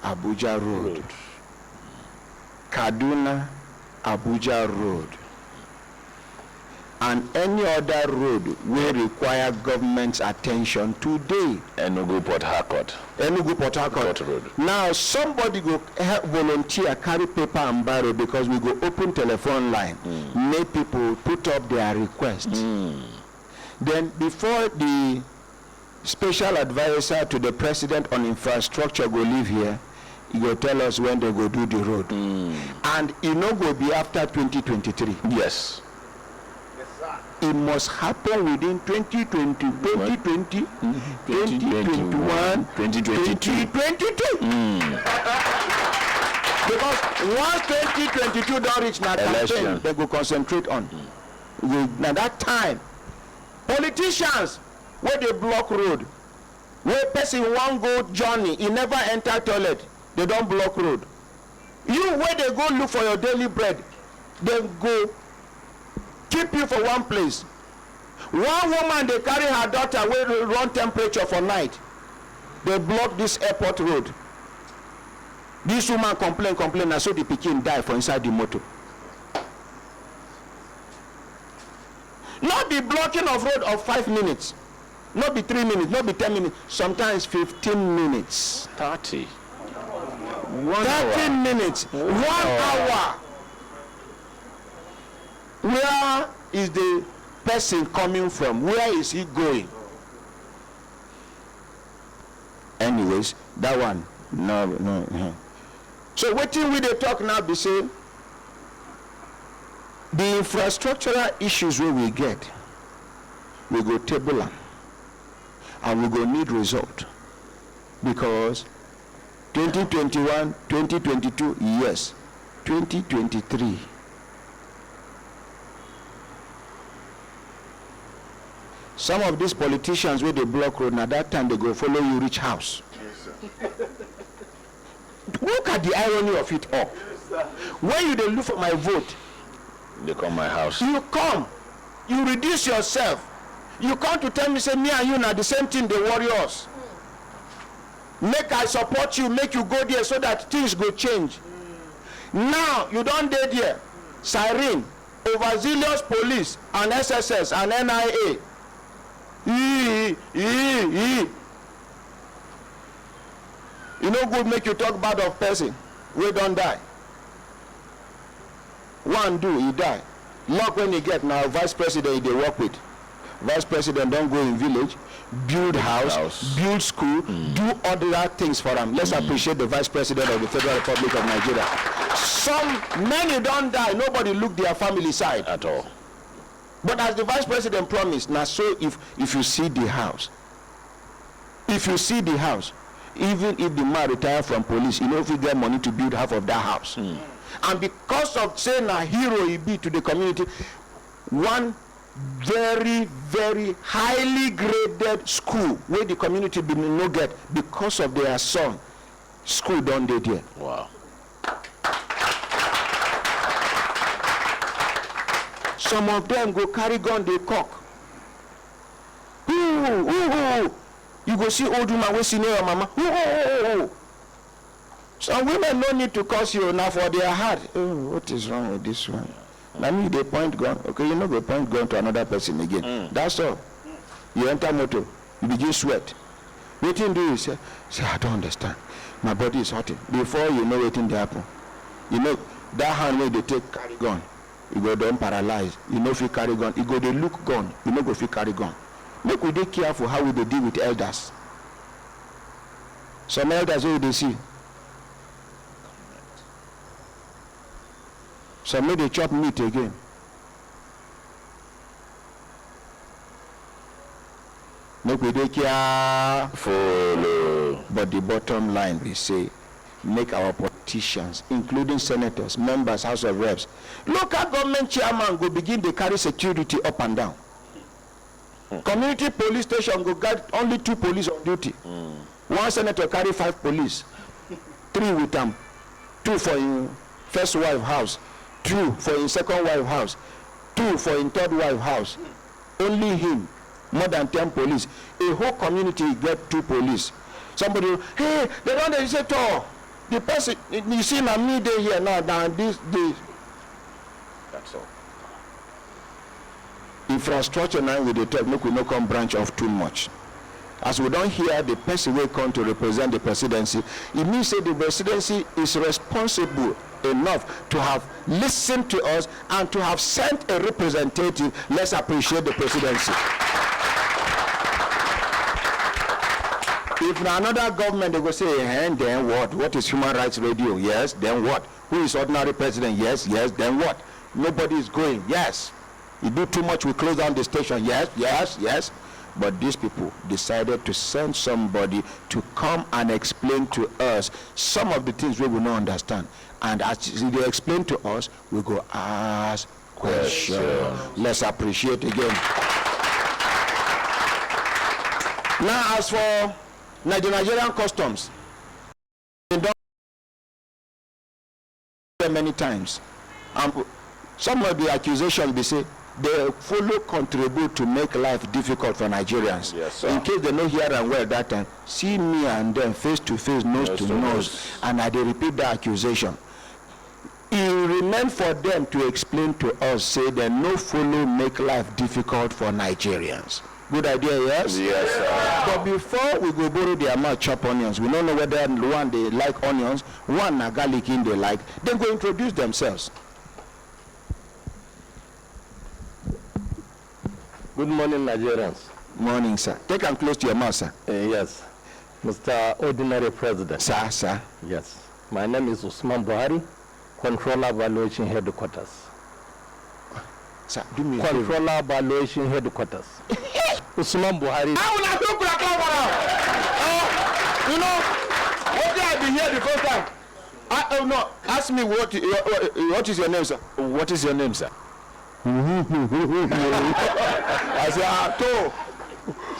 Abuja Road. Kaduna, Abuja Road. And any other road will require government's attention today. Enugu Port Harcourt. Enugu Port Harcourt Road. Now somebody go help volunteer, carry paper and barrow, because we go open telephone line. Make people put up their request. Then before the special advisor to the president on infrastructure go live here, he go tell us when they go do the road. And it no go be after 2023. Yes. It must happen within 2020, 2020, 2021, 2022. Because once 2022 don't reach that campaign, they go concentrate on. Now that time, politicians, where they block road, where person one go journey, he never enter toilet, they don't block road. You, where they go look for your daily bread, they go keep you for one place. One woman, they carry her daughter where run temperature for night. They block this airport road. This woman complain, and so the pikin die for inside the motor. Not be blocking of road of 5 minutes. Not be 3 minutes, not be 10 minutes. Sometimes 15 minutes. 30. 13 minutes. 1 hour. Where is the person coming from? Where is he going? Anyways, that one. No. So what we they talk now be say the infrastructural issues where we get, we go table them, and we go need result, because 2021, 2022, yes, 2023. Some of these politicians where they block road, now that time they go follow you reach house. Look at the irony of it all. When you they look for my vote, they come my house. You come, you reduce yourself. You come to tell me, say me and you now the same thing, they warriors. Make I support you, make you go there so that things go change. Now you don't dare there. Siren, overzealous police and SSS and NIA. You know good make you talk bad of person. We don't die. One do, he die. Luck when he get now vice president they work with. Vice president don't go in village, build house. Build school, do other things for them. Let's appreciate the vice president of the Federal Republic of Nigeria. Many don't die, nobody look their family side at all. But as the vice president promised, now so if you see the house, even if the man retire from police, you know if you get money to build half of that house. And because of saying a hero he be to the community, one very, very highly graded school where the community be no get because of their son, school don't dey there. Wow. Some of them go carry gun, they cock. Ooh. You go see old woman wey senior your mama. Ooh. Some women no need to curse you now for their heart. Oh, what is wrong with this one? I mean, they point gun. Okay, you know they point gun to another person again. That's all. You enter motor, you begin sweat. What you do is say, I don't understand. My body is hurting. Before you know what they happen, you know that hand where they take carry gun. You go down paralyzed. You know if you carry gun, you go they look gun. You know go if you carry gun. Make we be careful how we deal with elders. Some elders who they see. Some may they chop meat again. Make we be careful. But the bottom line we say, make our politicians, including senators, members, House of Reps, local government chairman go begin to carry security up and down. Community police station go guard only 2 police on duty. One senator carry 5 police, 3 with them, 2 for his first wife house, 2 for his second wife house, 2 for his third wife house. Only him, more than 10 police. A whole community get 2 police. Somebody, hey, they don't say to. The person, you see, now me day here now, down this. That's all. Infrastructure now with the talk, make we no come branch off too much. As we don't hear the person will come to represent the presidency, it means that the presidency is responsible enough to have listened to us and to have sent a representative. Let's appreciate the presidency. If another government, they go say, and then what? What is Human Rights Radio? Yes, then what? Who is ordinary president? Yes, yes, then what? Nobody is going. Yes. You do too much, we close down the station. Yes, yes, yes. But these people decided to send somebody to come and explain to us some of the things we will not understand. And as they explain to us, we go ask questions. Let's appreciate again. Now, as for Nigerian customs, they don't many times. Some of the accusations they say they follow contribute to make life difficult for Nigerians. Yes, sir. In case they know here and well that time, see me and them face to face, nose to nose, and I they repeat the accusation. It remains for them to explain to us, say they no follow make life difficult for Nigerians. Good idea, yes? Yes, sir. But before we go borrow their mouth chop onions, we don't know whether one they like onions, one na garlic in they like, then go introduce themselves. Good morning, Nigerians. Morning, sir. Take them close to your mouth, sir. Yes. Mr. Ordinary President. Sir. Yes. My name is Usman Buhari, Controller Valuation Headquarters. Sir, do me a Controller Valuation Headquarters. Usman Buhari. You know, what did I be here the first time? No, ask me what is your name, sir? What is your name, sir? I said,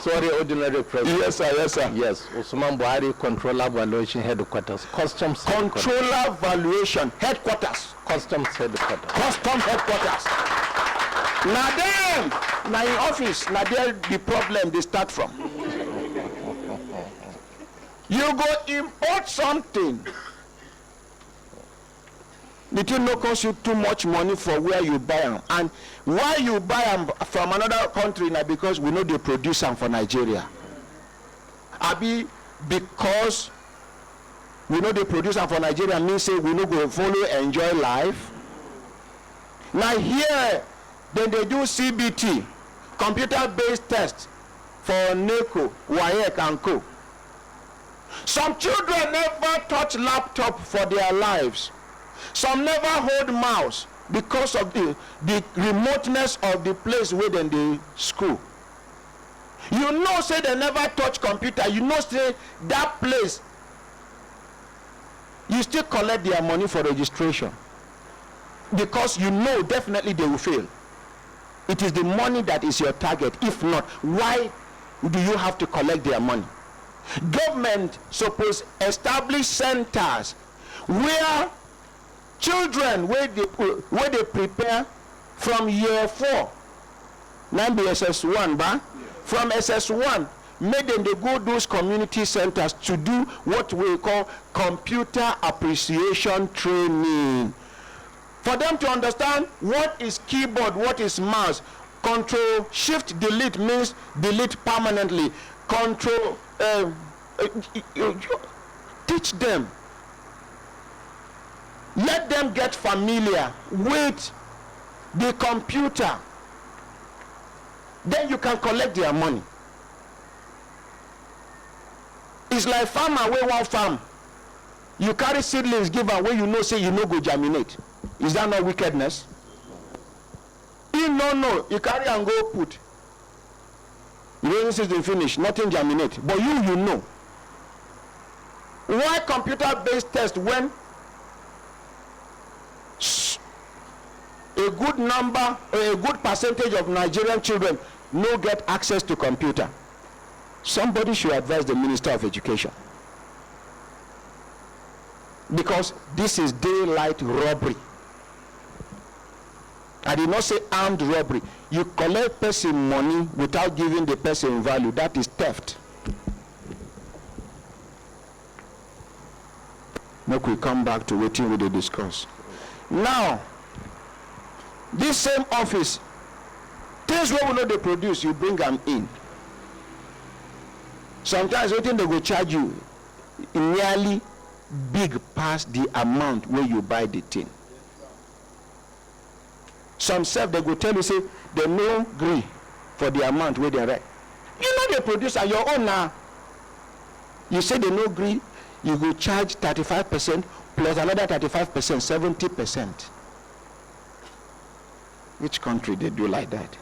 Sorry, Ordinary President. Yes, sir, yes, sir. Yes, Usman Buhari, Controller Valuation Headquarters. Customs Controller Valuation Headquarters. Customs Headquarters. Customs Headquarters. Now them, now in office, now there the problem they start from. You go import something. The thing no cost you too much money for where you buy them. And why you buy them from another country now because we know they produce them for Nigeria. Abi because we know they produce them for Nigeria means say we no go follow enjoy life. Now here then they do CBT, computer-based test for NECO, WAEC and Co. Some children never touch laptop for their lives. Some never hold mouse because of the remoteness of the place where they school. You know say they never touch computer. You know say that place you still collect their money for registration because you know definitely they will fail. It is the money that is your target. If not, why do you have to collect their money? Government suppose establish centers where children where they prepare from year 4, now be SS1, ba? From SS1, make them they go those community centers to do what we call computer appreciation training. For them to understand what is keyboard, what is mouse. Control Shift Delete means delete permanently. Control teach them. Let them get familiar with the computer. Then you can collect their money. It's like farmer wey one farm. You carry seedlings give am wey you know say you no go germinate. Is that not wickedness? You no, you carry and go put. The rainy season finish, nothing germinate. But you know. Why computer-based test when a good number or a good percentage of Nigerian children no get access to computer? Somebody should advise the Minister of Education. Because this is daylight robbery. I did not say armed robbery. You collect person money without giving the person value. That is theft. Make we come back to waiting with the discuss. Now, this same office, things where we know they produce, you bring them in. Sometimes waiting they go charge you nearly big past the amount where you buy the thing. Some self they go tell you say they no agree for the amount where they write. You know they produce on your own now. You say they no agree, you go charge 35% plus another 35%, 70%. Which country they do like that?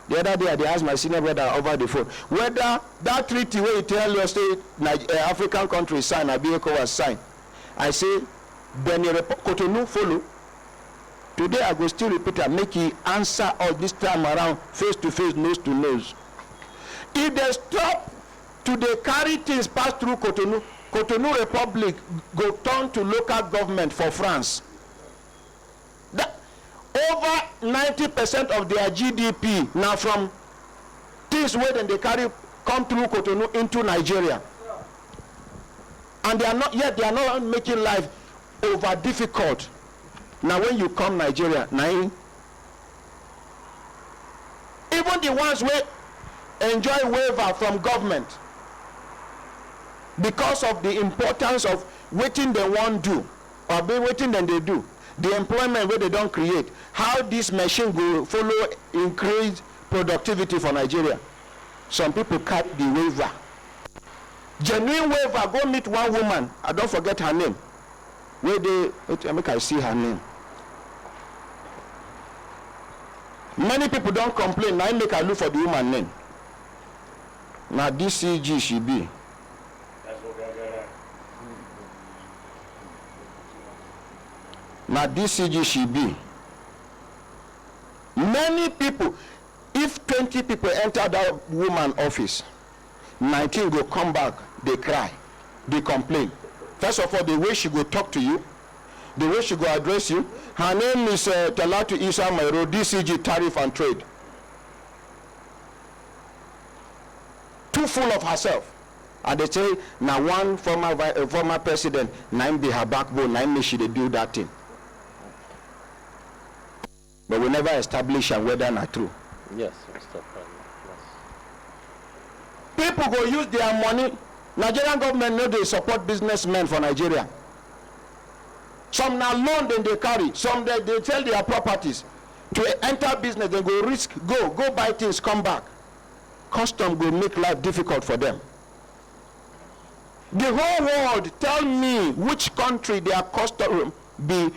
The other day, they asked my senior brother over the phone whether that treaty where you tell your state African countries sign, Abieko was signed. I say, Benin Cotonou follow. Today I go still repeat and make you answer all this time around face to face, nose to nose. If they stop to they carry things pass through Cotonou, Cotonou Republic go turn to local government for France. Over 90% of their GDP now from things where then they carry come through Cotonou into Nigeria, and they are not making life over difficult. Now when you come Nigeria, even the ones where enjoy waiver from government because of the importance of waiting they won't do or be waiting then they do. The employment where they don't create, how this machine will follow increased productivity for Nigeria. Some people cut the waiver. Genuine waiver, go meet one woman, I don't forget her name. Where they, make I see her name. Many people don't complain, now I make I look for the woman name. Now DCG she be. Now DCG she be. Many people, if 20 people enter that woman office, 19 go come back, they cry, they complain. First of all, the way she go talk to you, the way she go address you. Her name is Talatu Isa Mairo, DCG Tariff and Trade. Too full of herself. And they say, now one former president, nine be her backbone, nine me she they do that thing. But we never establish and whether not true. Yes, Mr. President. Yes. People go use their money. Nigerian government know they support businessmen for Nigeria. Some now loan then they carry. Some they sell their properties to enter business. They go risk, go buy things, come back. Custom will make life difficult for them. The whole world tell me which country their custom be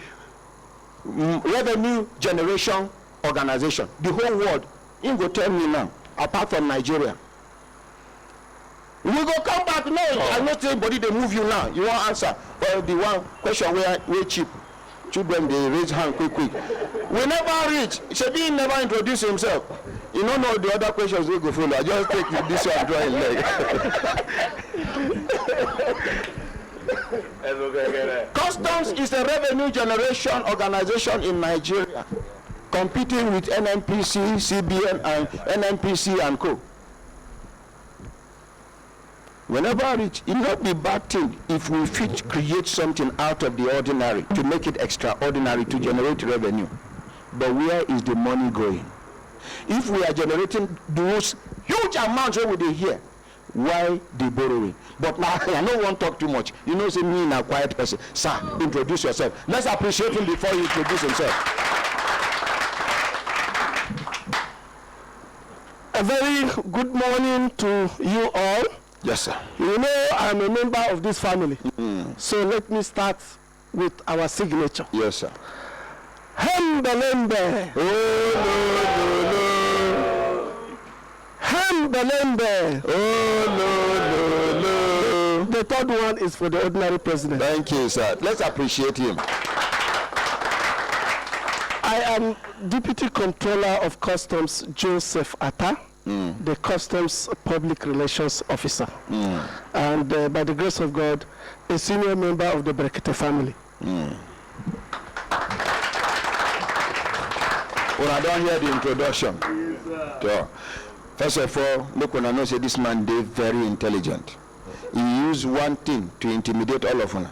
revenue generation organization. The whole world. You go tell me now, apart from Nigeria. We go come back. No, I not anybody they move you now. You won't answer. Well, the one question where cheap. Children they raise hand quick. We never reach. Shebi never introduce himself. You don't know the other questions we go follow. I just take this one drawing leg. Customs is a revenue generation organization in Nigeria, competing with NNPC, CBN, and NNPC and Co. Whenever I reach, it not be bad thing if we fit create something out of the ordinary to make it extraordinary to generate revenue. But where is the money going? If we are generating those huge amounts over the here, why the borrowing? But now I don't want to talk too much. You know, say me in a quiet person. Sir, introduce yourself. Let's appreciate him before he introduce himself. A very good morning to you all. Yes, sir. You know, I'm a member of this family. So let me start with our signature. Yes, sir. Hembelembe. Oh, no. Hembelembe. Oh, no. The third one is for the ordinary president. Thank you, sir. Let's appreciate him. I am Deputy Comptroller of Customs Joseph Atta. The Customs Public Relations Officer, and by the grace of God, a senior member of the Brekete family. Well, I don't hear the introduction. So, first of all, look, when I know say this man is very intelligent. He used one thing to intimidate all of us.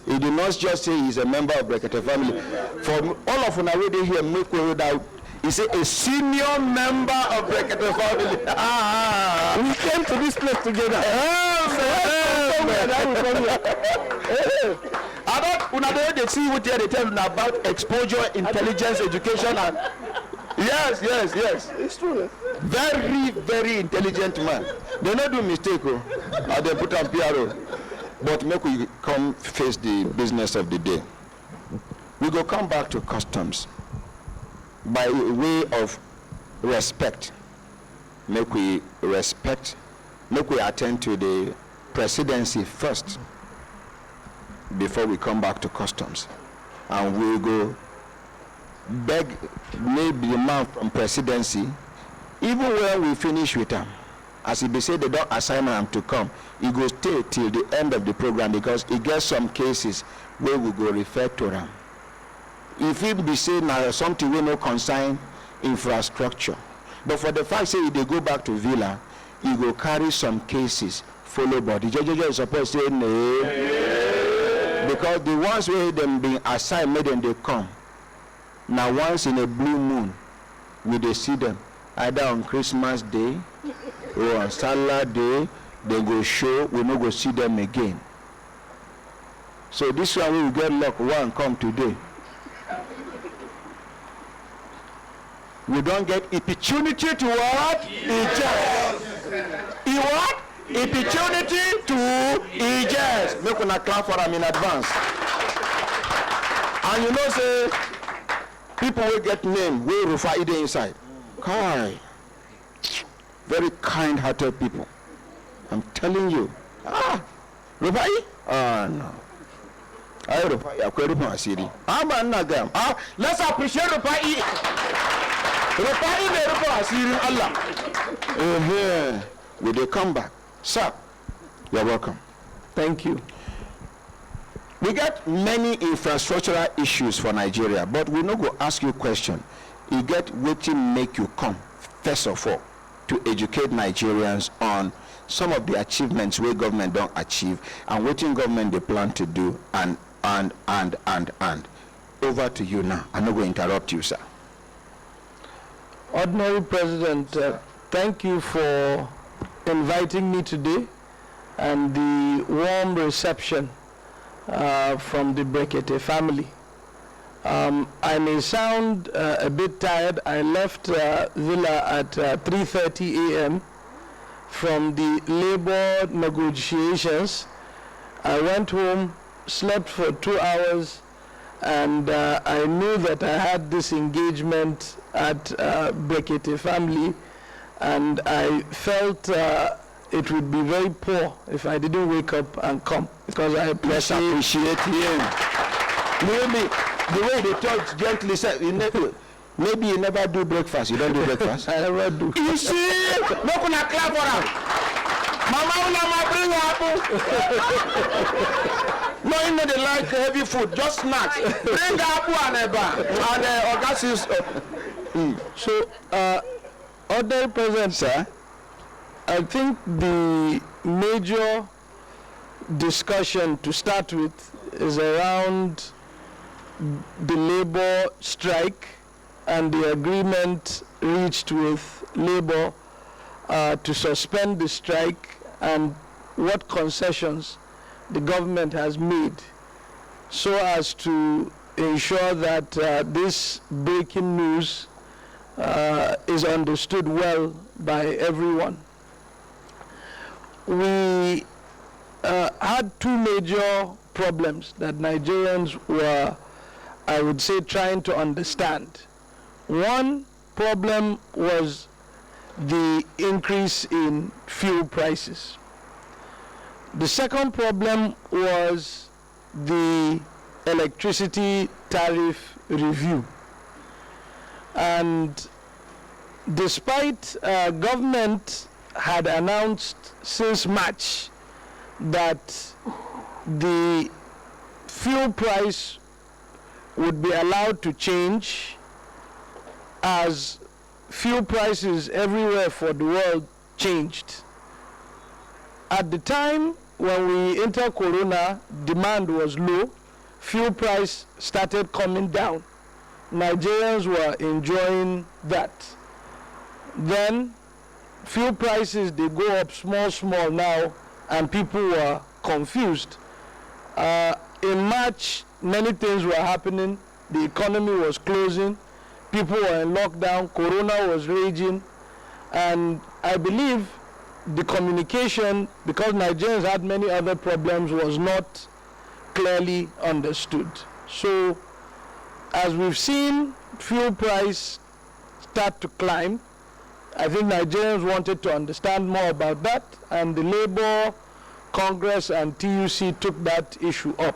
He did not just say he's a member of Brekete family. For all of you already here, make way without. He said a senior member of Brekete family. We came to this place together. They see what they tell about exposure, intelligence, education, and yes. It's true. Very, very intelligent man. They not do mistake, or they put on PRO. But make we come face the business of the day. We go come back to customs by way of respect. Make we respect. Make we attend to the presidency first before we come back to customs, and we go beg maybe a man from presidency. Even when we finish with him, as he be say they don't assign him to come, he go stay till the end of the program because he gets some cases where we go refer to him. If he be say now something we no concern infrastructure, but for the fact say they go back to Villa, he go carry some cases follow body. Judge is supposed to say no, because the ones where them being assigned made them they come. Now once in a blue moon, we they see them either on Christmas Day or on Salah Day. They go show, we no go see them again. So this one we will get luck. One come today. We don't get opportunity to what? Ingest. What? Opportunity to ingest. Make una clap for them in advance. And you know say people will get name where Rufai dey inside. Kai. Very kind-hearted people. I'm telling you. Rufai? No. I Rufai. I quit Rufai City. Let's appreciate Rufai. Rufai dey Rufai City. Allah. Will they come back? Sir, you're welcome. Thank you. We get many infrastructural issues for Nigeria, but we no go ask you a question. You get wetin make you come, first of all, to educate Nigerians on some of the achievements where government don't achieve and wetin government they plan to do and. Over to you now. I'm not going to interrupt you, sir. Ordinary President, thank you for inviting me today and the warm reception from the Brekete family. I may sound a bit tired. I left Villa at 3:30 a.m. from the labor negotiations. I went home, slept for 2 hours, and I knew that I had this engagement at Brekete family, and I felt it would be very poor if I didn't wake up and come, because I appreciate him. Maybe the way they talk gently, said, maybe you never do breakfast. You don't do breakfast? I never do. You see? No gonna clap for him. Mama, bring apple. No, you know they like heavy food, just snacks. Bring apple and a bar. And Augustus. So, Ordinary President, sir, I think the major discussion to start with is around the labor strike and the agreement reached with labor to suspend the strike and what concessions the government has made so as to ensure that this breaking news is understood well by everyone. We had two major problems that Nigerians were, I would say, trying to understand. One problem was the increase in fuel prices. The second problem was the electricity tariff review. And despite government had announced since March that the fuel price would be allowed to change as fuel prices everywhere for the world changed. At the time when we entered Corona, demand was low fuel price started coming down, Nigerians were enjoying that. Then fuel prices, they go up small now, and people were confused. In March, many things were happening. The economy was closing. People were in lockdown. Corona was raging. And I believe the communication, because Nigerians had many other problems, was not clearly understood. So as we've seen fuel price start to climb, I think Nigerians wanted to understand more about that, and the Labour Congress and TUC took that issue up.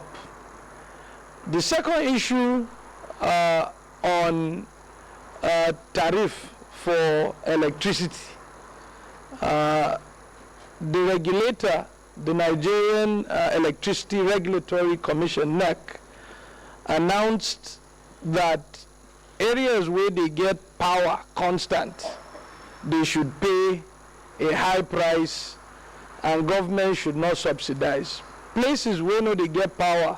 The second issue on tariff for electricity, the regulator, the Nigerian Electricity Regulatory Commission, NEC, announced that areas where they get power constant, they should pay a high price and government should not subsidize. Places where no they get power,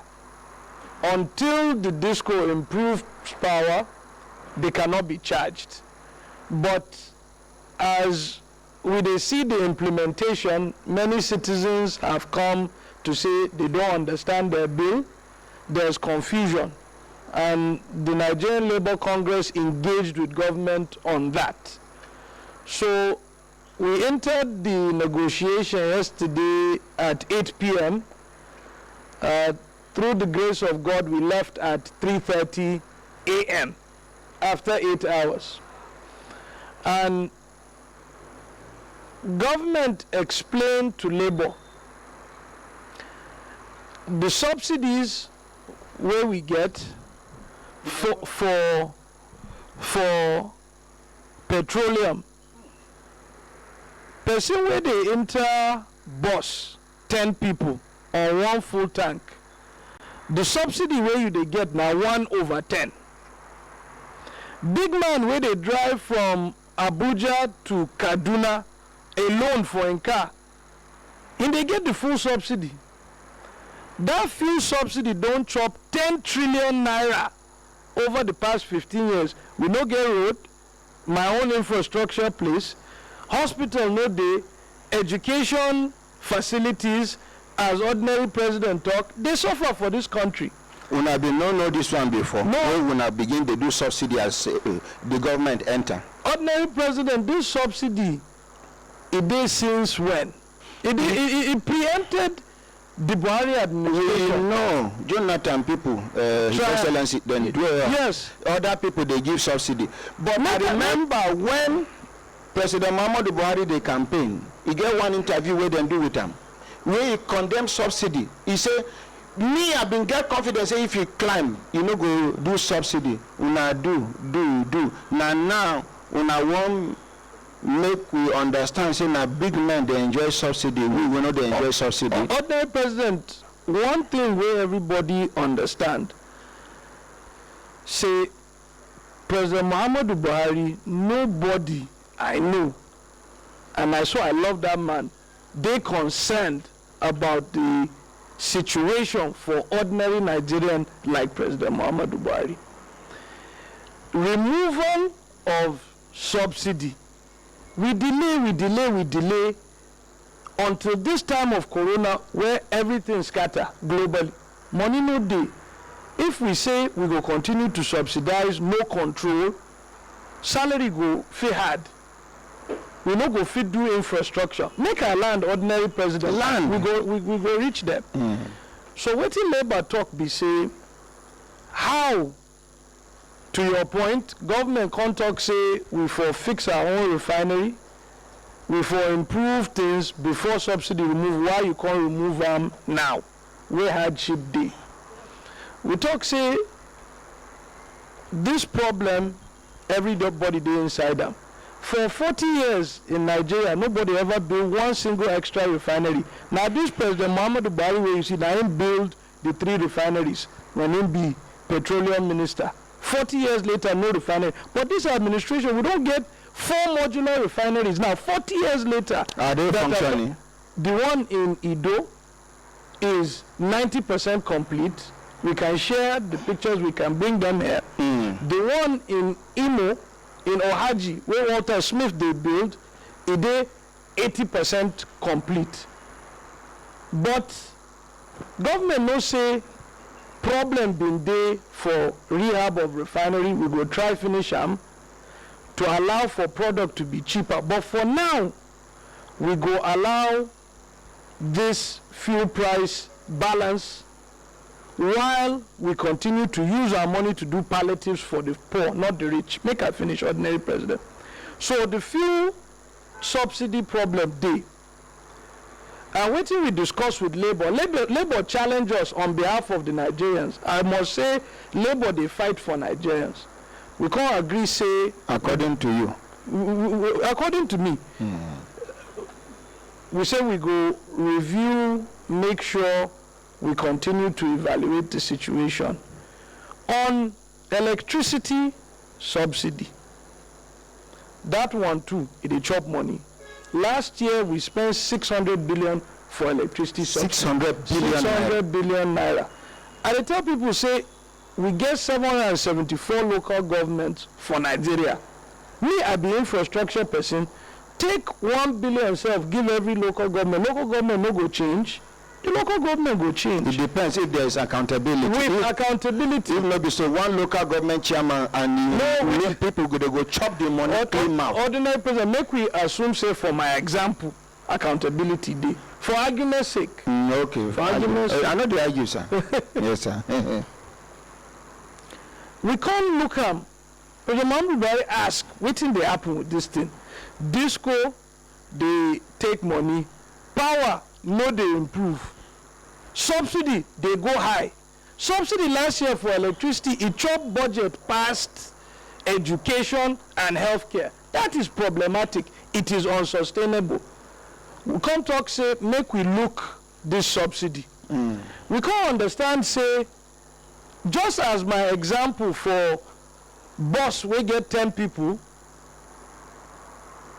until the DISCO improves power, they cannot be charged. But as we see the implementation, many citizens have come to say they don't understand their bill. There's confusion. And the Nigerian Labour Congress engaged with government on that. So we entered the negotiation yesterday at 8 p.m. Through the grace of God, we left at 3:30 a.m. after 8 hours. And government explained to Labour the subsidies where we get for petroleum. Person where they enter bus 10 people on one full tank, the subsidy where you they get now 1/10. Big man where they drive from Abuja to Kaduna alone for in car, and they get the full subsidy. That fuel subsidy don't chop 10 trillion naira over the past 15 years. We no get road, my own infrastructure place, hospital no day, education facilities, as ordinary president talk, they suffer for this country. Una been no know this one before. No. When una begin to do subsidy as the government enter. Ordinary president, this subsidy, it did since when? It preempted the Buhari administration. No, Jonathan people, His Excellency, then yes, other people they give subsidy. But I remember when President Muhammadu Buhari they campaign, he get one interview where they do with him, where he condemn subsidy. He say, me I been get confidence say if you climb, you no go do subsidy. Una do. Now una want make we understand say na big men they enjoy subsidy, we will not enjoy subsidy. Ordinary president, one thing where everybody understand, say President Muhammadu Buhari, nobody I know, and I love that man, they concerned about the situation for ordinary Nigerian like President Muhammadu Buhari. Removal of subsidy, we delay until this time of corona where everything scatter globally. Money no day. If we say we go continue to subsidize, no control, salary go fit hard. We no go fit do infrastructure. Make our land ordinary president. Land. We go reach them. So what in Labour talk be say, how, to your point, government contact say we for fix our own refinery, we for improve things before subsidy remove. Why you can't remove them now? Where hardship day? We talk say this problem everybody dey inside them. For 40 years in Nigeria, nobody ever built one single extra refinery. Now this President Muhammadu Buhari, where you see, now him build the 3 refineries when him be petroleum minister. 40 years later, no refinery. But this administration, we don't get 4 modular refineries now. 40 years later, are they functioning? The one in Ido is 90% complete. We can share the pictures, we can bring them here. The one in Imo, in Ohaji, where Walter Smith they build, it is 80% complete. But government no say problem been there for rehab of refinery, we go try finish them to allow for product to be cheaper. But for now, we go allow this fuel price balance while we continue to use our money to do palliatives for the poor, not the rich. Make I finish, Ordinary President. So the fuel subsidy problem day. And what we discuss with Labour challenge us on behalf of the Nigerians. I must say, Labour they fight for Nigerians. We can't agree, say... According to you? According to me. We say we go review, make sure we continue to evaluate the situation. On electricity subsidy, that one too, it chop money. Last year we spent 600 billion for electricity subsidy. 600 billion naira. And I tell people, say, we get 774 local governments for Nigeria. Me, I be infrastructure person. Take 1 billion self, give every local government. Local government no go change. The local government go change. It depends if there is accountability. With accountability. If not be so, one local government chairman and people go chop the money clean mouth. Ordinary President, make we assume, say, for my example, accountability day. For argument's sake. Okay. For argument's sake. I know the argue, sir. Yes, sir. We can't look at President Muhammadu Buhari ask, what thing they happen with this thing? Disco, they take money. Power, no, they improve. Subsidy, they go high. Subsidy last year for electricity, it chopped budget past education and healthcare. That is problematic. It is unsustainable. We can't talk, say, make we look this subsidy. We can't understand, say, just as my example for bus, we get 10 people,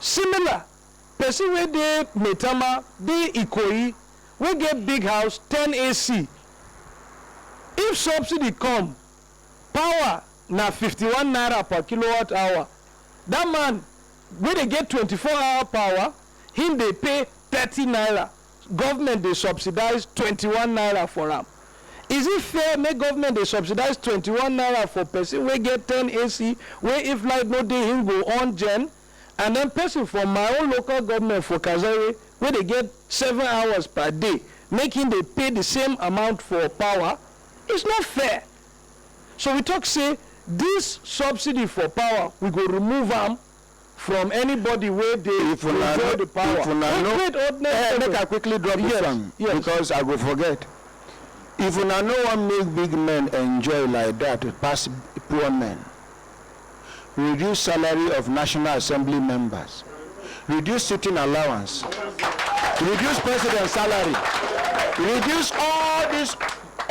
similar. Person where they Metama, they Ikoyi, we get big house, 10 AC. If subsidy come, power na 51 naira per kilowatt hour. That man, when they get 24-hour power, him they pay 30 naira. Government they subsidize 21 naira for him. Is it fair make government they subsidize 21 naira for person we get 10 AC, where if light no day him go on gen, and then person from my own local government for Kazare, where they get 7 hours per day, making they pay the same amount for power, it's not fair. So we talk, say, this subsidy for power, we go remove them from anybody where they enjoy the power. Make I quickly drop it from, because I will forget. If una no one make big men enjoy like that, pass poor men, reduce salary of National Assembly members, reduce sitting allowance, reduce president's salary, reduce all this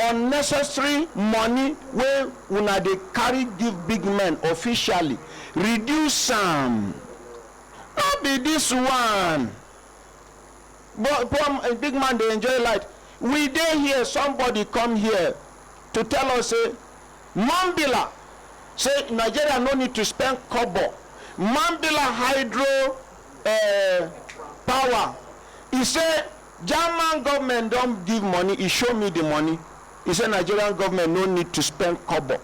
unnecessary money where una they carry give big men officially, reduce some. Not be this one. But poor big man they enjoy light. We dey here, somebody come here to tell us, say, Mambila, say Nigeria no need to spend kobo. Mambila hydro power. He say, German government don't give money, he show me the money. He said Nigerian government no need to spend kobo.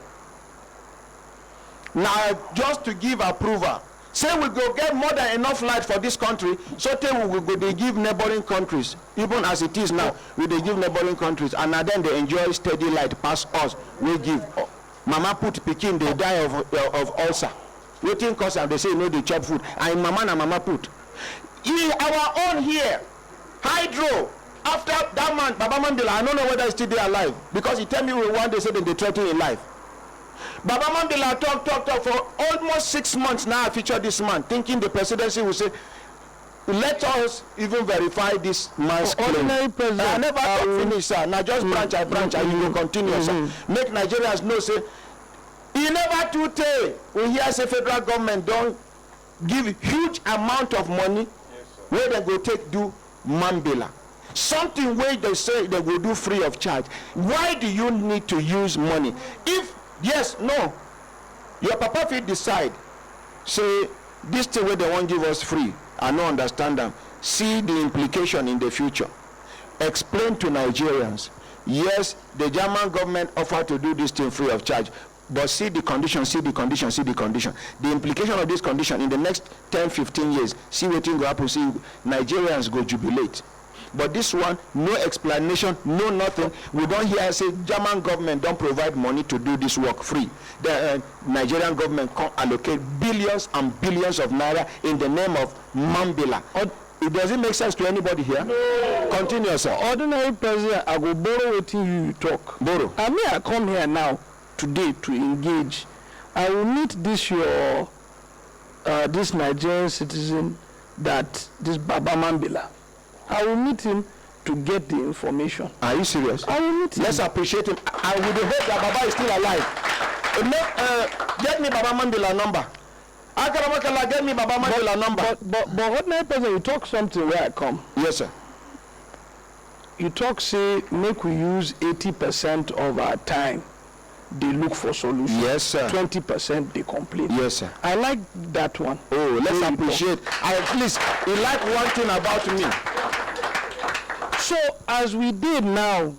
Now, just to give approval, say we go get more than enough light for this country, so we will go they give neighboring countries, even as it is now, we they give neighboring countries, and now then they enjoy steady light past us, we give. Mama put pikin, they die of ulcer. Waiting cause and they say no, they chop food. And mama na mama put. Our own here, hydro, after that man, Baba Mandela, I don't know whether he's still there alive, because he tell me one day say they threaten in life. Baba Mandela talk for almost 6 months now. I feature this man, thinking the presidency will say, let us even verify this man's claim. I never finish, sir. Now just branch, and you will continue, sir. Make Nigerians know, say, he never too tell. We hear say federal government don't give huge amount of money where they go take do Mambila. something where they say they will do free of charge. Why do you need to use money? If yes, no, your papa fit decide say this thing where they won't give us free, I no understand them. See the implication in the future. Explain to Nigerians, yes, the German government offered to do this thing free of charge, but see the condition, see the condition, see the condition. The implication of this condition in the next 10, 15 years, see what will happen, see Nigerians go jubilate. But this one, no explanation, no nothing. We don't hear say German government don't provide money to do this work free. The Nigerian government can allocate billions and billions of naira in the name of Mambila. It doesn't make sense to anybody here. No. Continue, sir. Ordinary president, I go borrow what you talk. Borrow. I mean, I come here now today to engage. I will meet this your this Nigerian citizen, that this Baba Mambila. I will meet him to get the information. Are you serious? I will meet him. Let's appreciate him. I would hope that Baba is still alive. Get me Baba Mambila number. Akaramakala, get me Baba Mambila number. But ordinary person, you talk something where I come. Yes, sir. You talk, say, make we use 80% of our time. They look for solutions. Yes, sir. 20% they complain. Yes, sir. I like that one. Oh, let's appreciate. At least you like one thing about me. So as we did now,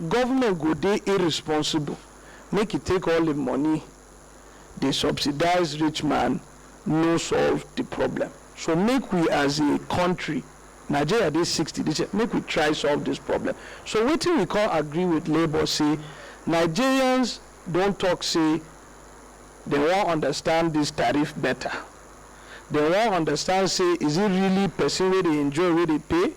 government go dey irresponsible. Make it take all the money. They subsidize rich man, no solve the problem. So make we as a country, Nigeria dey 60, make we try solve this problem. So wetin we can't agree with Labour say, Nigerians don't talk say they won't understand this tariff better. They won't understand say, is it really person where they enjoy where they pay?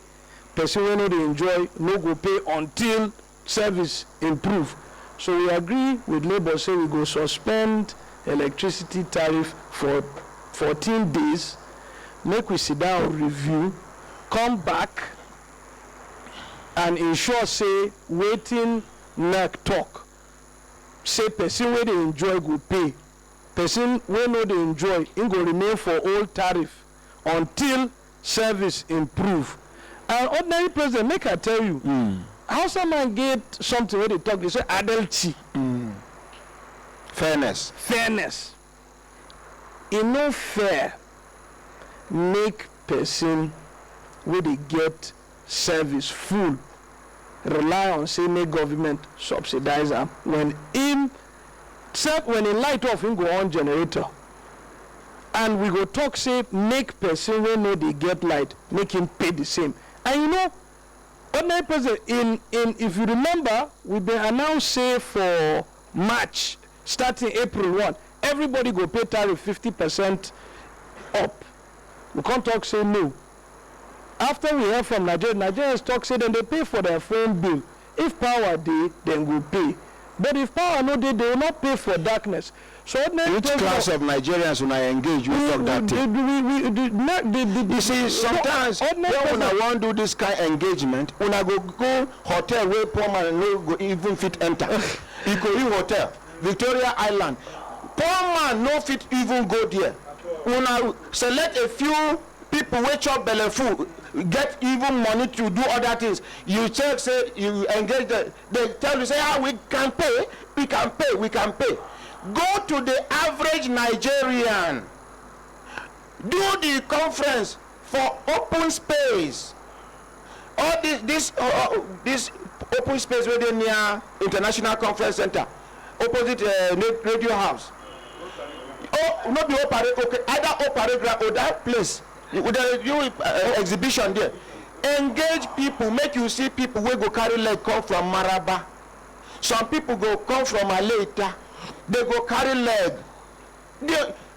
Person where no they enjoy no go pay until service improve. So we agree with Labour say we go suspend electricity tariff for 14 days, make we sit down, review, come back and ensure say waiting neck talk. Say person where they enjoy go pay. Person where no they enjoy, it go remain for old tariff until service improve. And ordinary president, make I tell you, how someone get something where they talk, they say adulty. Fairness. Fairness. It no fair make person where they get service full rely on say make government subsidize them when in light off him go on generator. And we go talk say make person when no they get light, make him pay the same. And you know, ordinary president, in if you remember, we've been announced say for March, starting April 1, everybody go pay tariff 50% up. We can't talk say no. After we hear from Nigerians talk say then they pay for their phone bill. If power dey, then go pay. But if power no dey, they will not pay for darkness. So which class of Nigerians when I engage you talk that thing? You see, sometimes when I want to do this kind of engagement, when I go hotel where poor man no go even fit enter. You go in hotel, Victoria Island. Poor man no fit even go there. When I select a few people wey chop belle full, get even money to do other things, you check say you engage them, they tell you say we can pay, we can pay, we can pay. Go to the average Nigerian, do the conference for open space. All this open space where they near International Conference Center, opposite Radio House. Oh, not be operate, okay, either operate or that place with the exhibition there. Engage people, make you see people where go carry leg come from Maraba. Some people go come from Aleta. They go carry leg.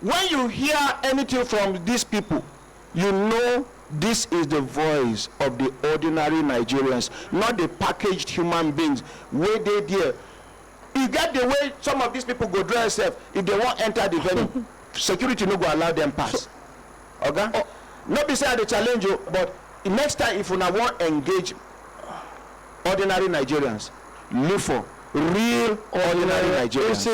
When you hear anything from these people, you know this is the voice of the ordinary Nigerians, not the packaged human beings where they there. You get the way some of these people go dress themselves. If they won't enter the venue, security no go allow them pass. Okay? Not be say they challenge you, but next time if you now want engage ordinary Nigerians, look for real ordinary Nigerians.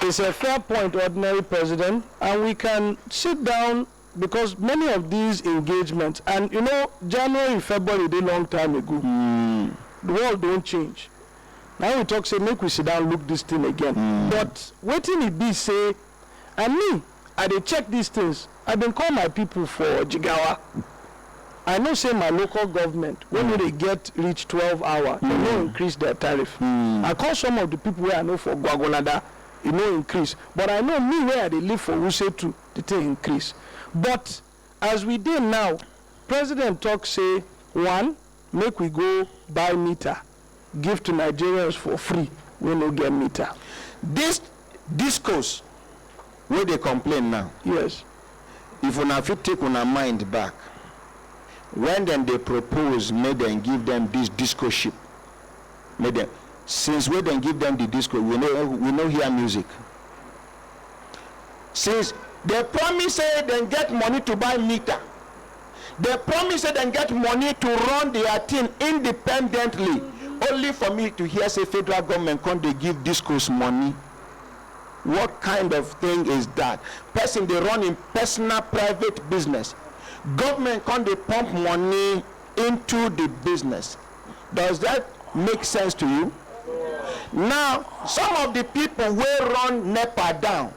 It's a fair point, ordinary president, and we can sit down because many of these engagements, and you know, January, February, they long time ago. The world don't change. Now we talk, say, make we sit down, look this thing again. But waiting it be say, and me, I dey check these things. I been call my people for Jigawa. I know say my local government, when they get reach 12 hours, they no increase their tariff. I call some of the people where I know for Gwagolada, it no increase. But I know me where they live for Wuse too, they take increase. But as we did now, President talk say, one, make we go buy meter, give to Nigerians for free, we no get meter. This discourse, where they complain now. Yes. If una fit take una mind back, when then they propose, may then give them this disco ship. May them, since we then give them the disco, we know hear music. Since they promise say then get money to buy meter, they promise say then get money to run their thing independently, only for me to hear say federal government come they give discos money. What kind of thing is that? Person they run in personal private business. Government come they pump money into the business. Does that make sense to you? Now, some of the people will run NEPA down.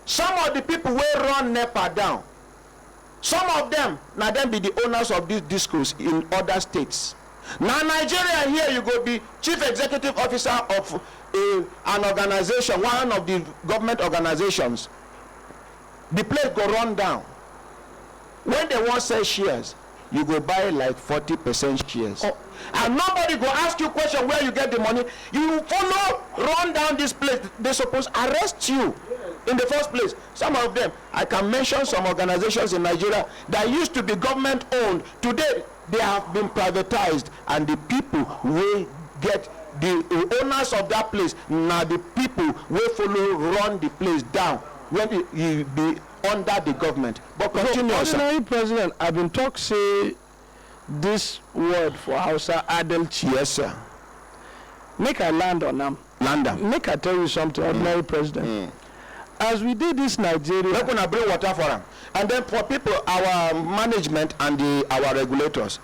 Some of the people will run NEPA down. Some of them, now them be the owners of these discos in other states. Now Nigeria here, you go be chief executive officer of an organization, one of the government organizations. The place go run down. When they want sell shares, you go buy like 40% shares. Oh. And nobody go ask you question where you get the money. You follow, run down this place. They suppose arrest you in the first place. Some of them, I can mention some organizations in Nigeria that used to be government owned. Today, they have been privatized, and the people will get the owners of that place. Now the people will follow run the place down when you be under the government. But continue, ordinary president, I've been talk say this word for Hausa Adelchi. Yes, sir. Make I land on them. Land them. Make I tell you something, ordinary president. As we did this Nigeria, we're gonna bring water for them. And then for people, our management and our regulators,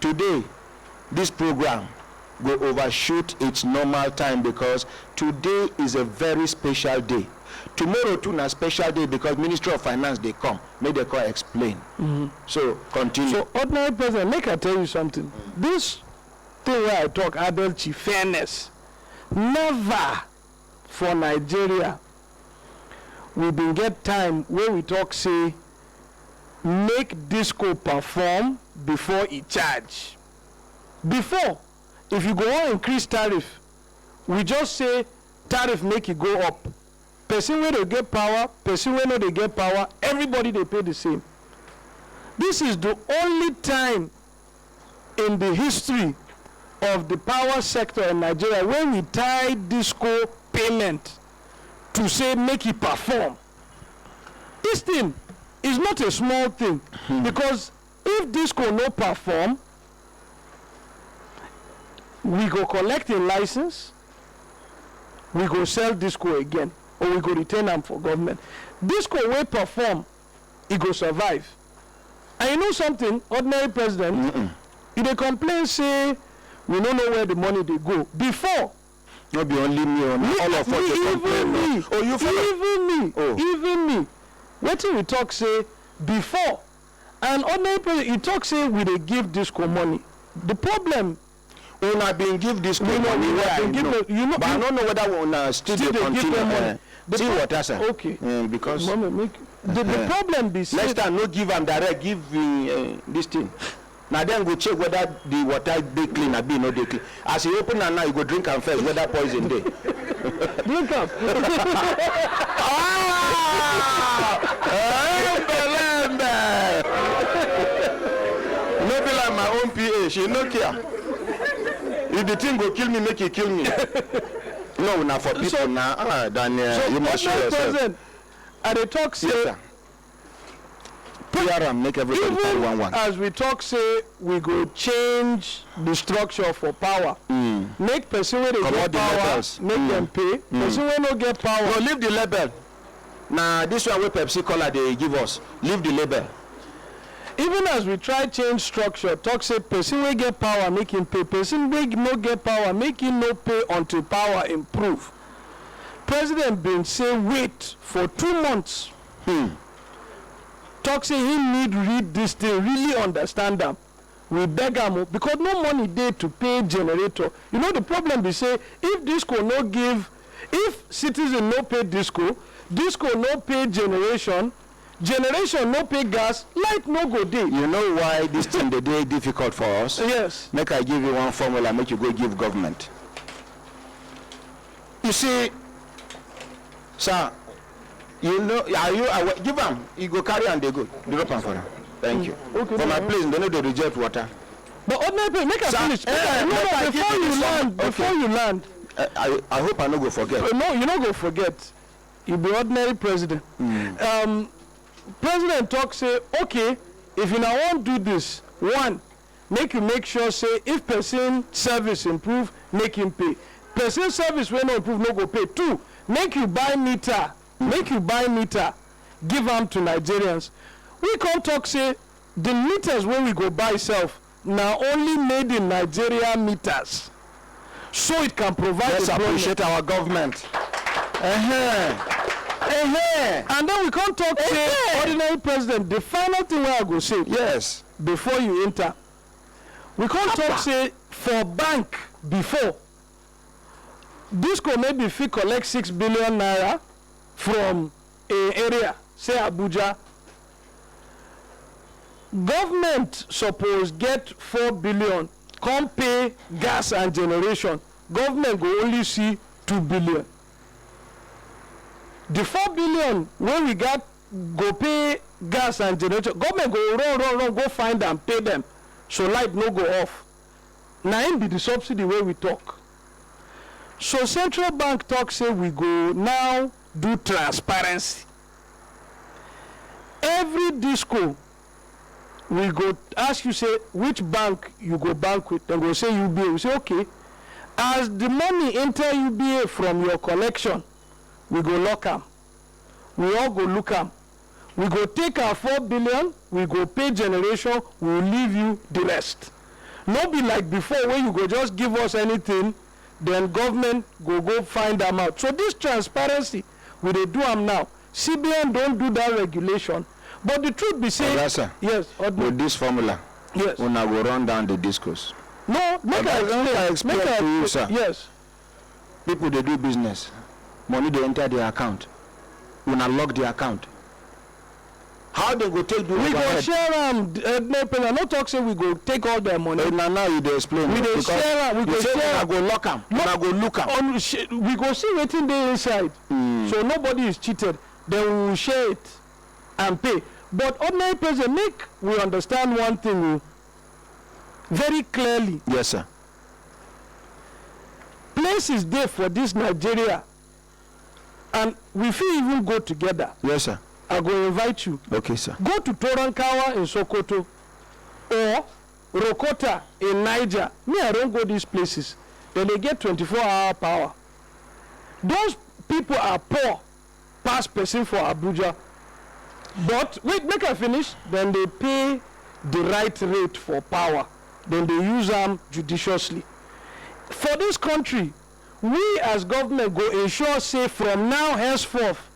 today, this program will overshoot its normal time because today is a very special day. Tomorrow too a special day because Ministry of Finance they come, may they come explain. So continue. So ordinary president, make I tell you something. This thing where I talk adultery, fairness, never for Nigeria we been get time where we talk say make disco perform before it charge. Before, if you go on increase tariff, we just say tariff make it go up. Person where they get power, person where no they get power, everybody they pay the same. This is the only time in the history of the power sector in Nigeria when we tie disco payment to say make it perform. This thing is not a small thing because if disco no perform, we go collect a license, we go sell disco again, or we go retain them for government. Disco will perform, it go survive. And you know something, ordinary president, if they complain say we don't know where the money they go. Before, not be only me or all of us even me. Oh, you even me. Oh. Even me. What we talk say before, and ordinary president, you talk say we they give disco money. The problem. When I been give this money, you know, but I don't know whether we wanna still continue. Give them money. See what I say. Okay. Because the problem be next time no give them direct, give this thing. Now then go check whether the water they clean or be no they clean. As you open and now you go drink and first whether poison day. Drink up. No be like my own PA, she no care. If the thing go kill me, make it kill me. No, now for people so, now, Daniel, so you must show yourself. At the talk say, PRM make everybody even one. As we talk say, we go change the structure for power. Make person where they get power, make them pay. Person where no get power. Go leave the label. Now this one with Pepsi Cola they give us, leave the label. Even as we try change structure, talk say person will get power, make him pay. Person will no get power, make him no pay until power improve. President been say wait for 2 months. Talk say he need read this thing, really understand them. We beg him because no money there to pay generator. You know the problem they say if disco no give, if citizen no pay disco no pay generation no pay gas, light no go dey. You know why this thing the day difficult for us? Yes. Make I give you one formula, make you go give government. You see, sir, you know, are you aware? Give them, you go carry and they go. Drop them for them. Thank you. Okay, for my place, they need to reject water. But ordinary, make us finish. Before you land. I hope I no go forget. No, you no go forget. You be ordinary president. President talk say, okay, if you now want do this, one, make you make sure say if person service improve, make him pay. Person service will not improve, no go pay. Two, make you buy meter, give them to Nigerians. We can't talk say the meters when we go buy self now only made in Nigeria meters, so it can provide. Let's appreciate our government. And then we can't talk say ordinary president. The final thing where I go say yes before you enter, we can't talk say for bank before. This could maybe fit collect 6 billion naira from a area, say Abuja. Government suppose get 4 billion, come pay gas and generation. Government go only see 2 billion. The 4 billion when we got go pay gas and generation, government go run, go find and pay them. So light no go off. Now it be the subsidy where we talk. So central bank talk say we go now do transparency. Every disco we go ask you say which bank you go bank with. Then go say UBA. We say okay. As the money enter UBA from your collection, we go lock them. We all go look them. We go take our 4 billion, we go pay generation, we will leave you the rest. No be like before where you go just give us anything, then government go find them out. So this transparency, we dey do them now. CBN don't do that regulation. But the truth be said, yes, with this formula, yes, when I go run down the discos. No, make I explain to you, sir. Yes. People they do business, money they enter their account. When I lock the account, how they go take the we go share them. I no talk say we go take all their money. Now you dey explain. We dey share them. We go share. I go lock them. I go look them. We go see wetin dey inside. So nobody is cheated. Then we will share it and pay. But ordinary person, make we understand one thing very clearly. Yes, sir. Place is there for this Nigeria, and we fit even go together. Yes, sir. I go invite you. Okay, sir. Go to Torankawa in Sokoto or Rokota in Niger. Me, I don't go these places. Then they get 24-hour power. Those people are poor, past person for Abuja. But wait, make I finish. Then they pay the right rate for power. Then they use them judiciously. For this country, we as government go ensure say from now henceforth,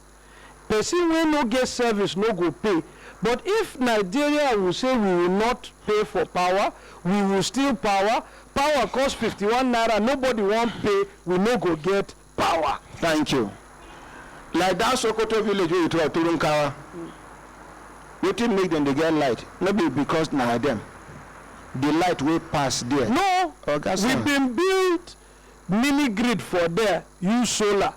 person will no get service, no go pay. But if Nigeria will say we will not pay for power, we will steal power. Power costs 51 naira, nobody won't pay, we no go get power. Thank you. Like that Sokoto village where you talk to Runkawa. Wetin make them they get light? Maybe because now them. The light will pass there. No, we've been built mini grid for there, use solar.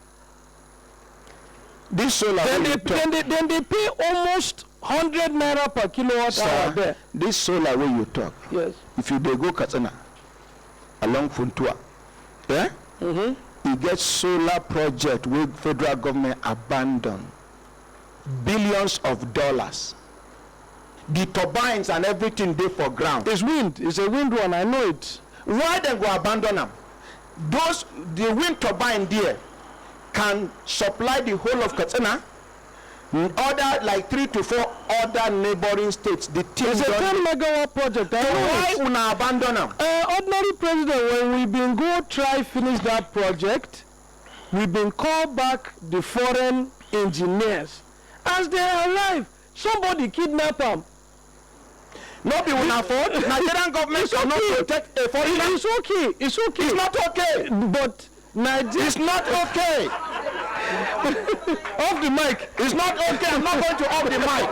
This solar then they pay almost 100 naira per kilowatt hour there. This solar where you talk. Yes. If you they go Katsina along Funtua, yeah? You get solar project with federal government abandon billions of dollars. The turbines and everything they for ground. It's wind. It's a wind one. I know it. Why they go abandon them? The wind turbine there can supply the whole of Katsina, Other like 3 to 4 other neighboring states, the team. It's a 10 megawatt project. Why una abandon them? Ordinary president, when we been go try finish that project, we been call back the foreign engineers. As they arrive, somebody kidnap them. No be una fault. Nigerian government should not protect a foreigner. It's okay. It's okay. It's not okay. But Nigeria. It's not okay. Off the mic. It's not okay. I'm not going to off the mic.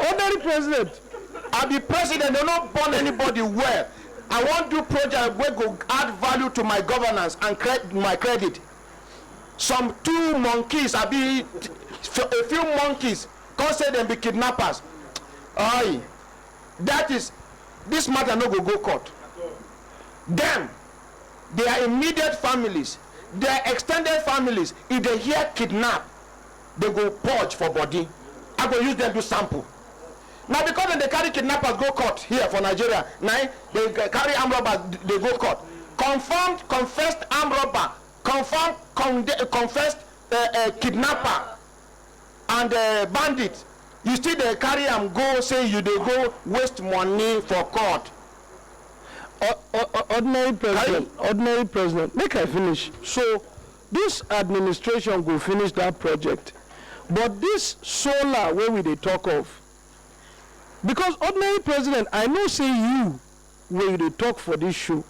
Ordinary president. I be president. They not born anybody well. I want to do project where go add value to my governance and my credit. Some 2 monkeys, I be a few monkeys, can't say them be kidnappers. Aye, that is, this matter no go court. Them, their immediate families, their extended families, if they hear kidnap, they go purge for body. I go use them to sample. Now because when they carry kidnappers go court here for Nigeria, now they carry armed robbers, they go court. Confirmed, confessed armed robber, confirmed, confessed kidnapper and bandit. You still they carry them go say you they go waste money for court. Ordinary president, make I finish. So this administration go finish that project, but this solar where we they talk of, because ordinary president, I know say you when they talk for this show,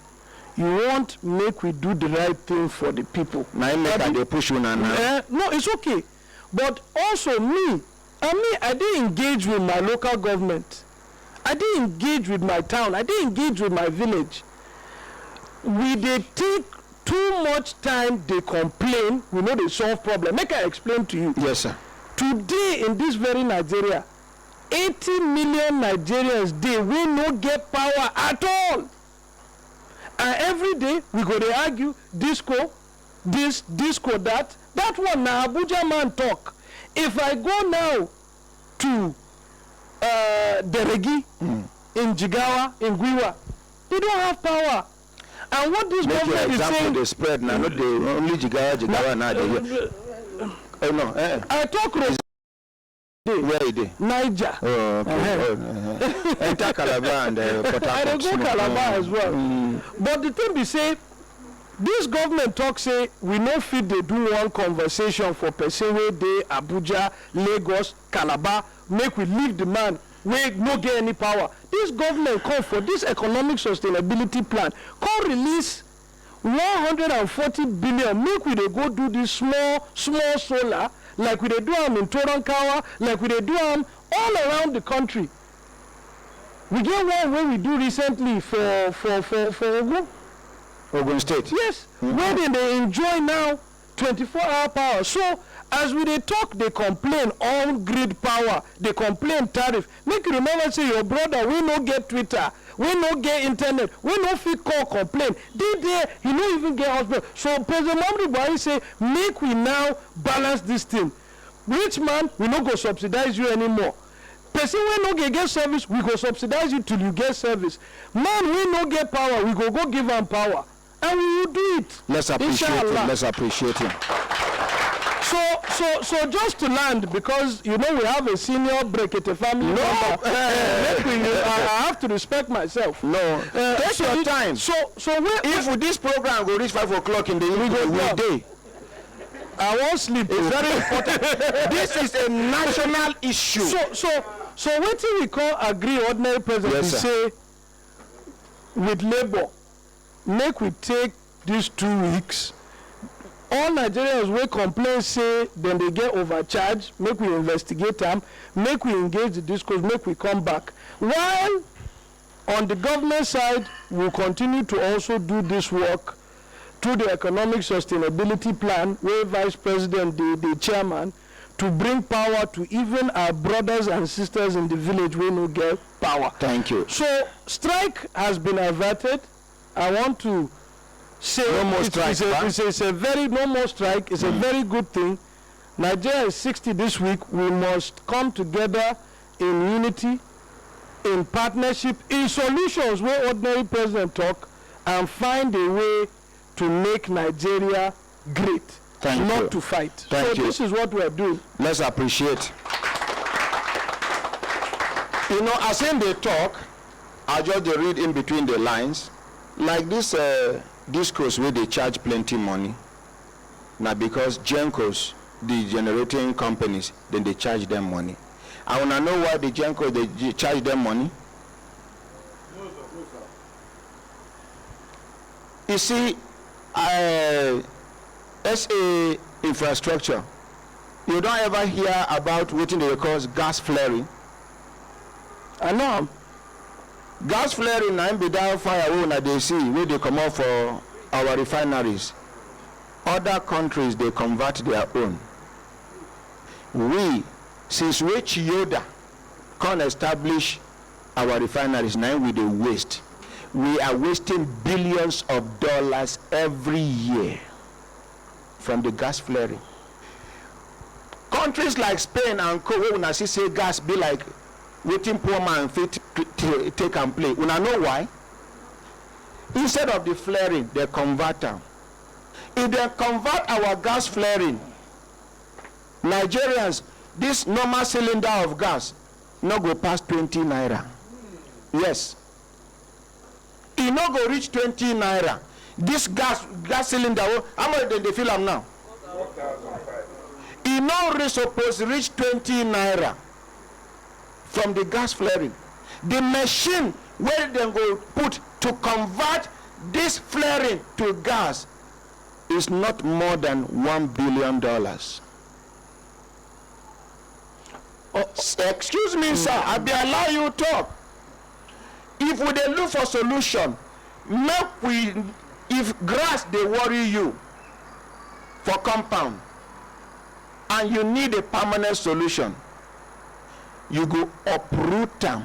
you want make we do the right thing for the people. Now they push you now. No, it's okay, but also I did engage with my local government. I did engage with my town. I did engage with my village. We they take too much time, they complain, we know they solve problem. Make I explain to you. Yes, sir. Today in this very Nigeria, 80 million Nigerians they will not get power at all. And every day we go to argue disco, this, disco, that. That one now Abuja man talk. If I go now to Deregi in Jigawa, in Gwiwa, they don't have power. And what this government is saying, they spread now, not the only Jigawa now. Oh no, I talk where is it? Niger. Oh, okay. Enter Calabar and Port Harcourt. I go Calabar as well. But the thing be say, this government talk say we no fit they do one conversation for person wey dey Abuja, Lagos, Calabar, make we leave the man wey no get any power. This government come for this economic sustainability plan, come release 140 billion, make we dey go do this small solar, like we dey do am in Toronkawa, like we dey do am all around the country. We get one wey we do recently for Ogun State. Yes, where they enjoy now 24-hour power. So as we they talk, they complain on grid power, they complain tariff. Make you remember say your brother we no get Twitter, we no get internet, we no fit call complain. They there, he no even get hospital. So President Muhammadu Buhari say make we now balance this thing. Rich man, we no go subsidize you anymore. Person we no get service, we go subsidize you till you get service. Man we no get power, we go give him power. And we will do it. Let's appreciate him. Let's appreciate him. So just to land, because you know we have a senior Brekete family member. I have to respect myself. No, take your time. So if this program will reach 5 o'clock in the evening, we day. I won't sleep. It's very important. This is a national issue. So what do we call agree ordinary president to say with labor? Make we take these 2 weeks. All Nigerians will complain say then they get overcharged. Make we investigate them. Make we engage the discourse. Make we come back. While on the government side, we'll continue to also do this work through the economic sustainability plan, where Vice President, the chairman, to bring power to even our brothers and sisters in the village where no get power. Thank you. So strike has been averted. I want to say no more strike. It's a very no more strike. It's a very good thing. Nigeria is 60 this week. We must come together in unity, in partnership, in solutions where ordinary president talk, and find a way to make Nigeria great. not to fight. So this is what we're doing. Let's appreciate. You know, as in they talk, I just they read in between the lines. Like this discourse where they charge plenty money. Now because Gencos, the generating companies, then they charge them money. I wanna know why the Gencos they charge them money. You see, SA infrastructure, you don't ever hear about what they call gas flaring. I know. Gas flaring na be that fire wey they see where they come out for our refineries. Other countries they convert their own. We, since we Chiyoda can't establish our refineries, now we the waste. We are wasting billions of dollars every year from the gas flaring. Countries like Spain and Co, when I say gas be like waiting poor man fit take and play. Una know why? Instead of the flaring, they convert them. If they convert our gas flaring, Nigerians, this normal cylinder of gas no go past 20 naira. Yes. It no go reach 20 naira. This gas cylinder, how much they fill them now? It no supposed to reach 20 naira from the gas flaring. The machine where they go put to convert this flaring to gas is not more than $1 billion. Oh, excuse me, sir, I be allow you to talk. If we dey look for solution, if grass they worry you for compound and you need a permanent solution, you go uproot them,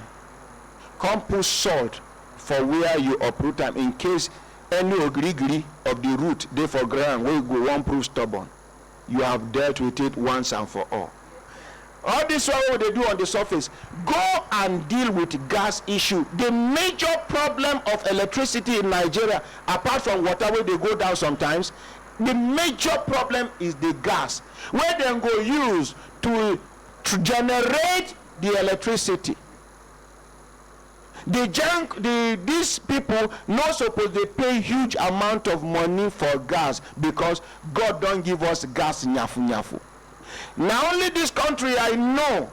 come put salt for where you uproot them in case any ogiri of the root they for ground where you go one prove stubborn. You have dealt with it once and for all. All this what they do on the surface, go and deal with gas issue. The major problem of electricity in Nigeria, apart from water where they go down sometimes, the major problem is the gas where they go use to generate the electricity. These people not supposed to pay huge amount of money for gas because God don't give us gas nyafu nyafu. Now only this country I know,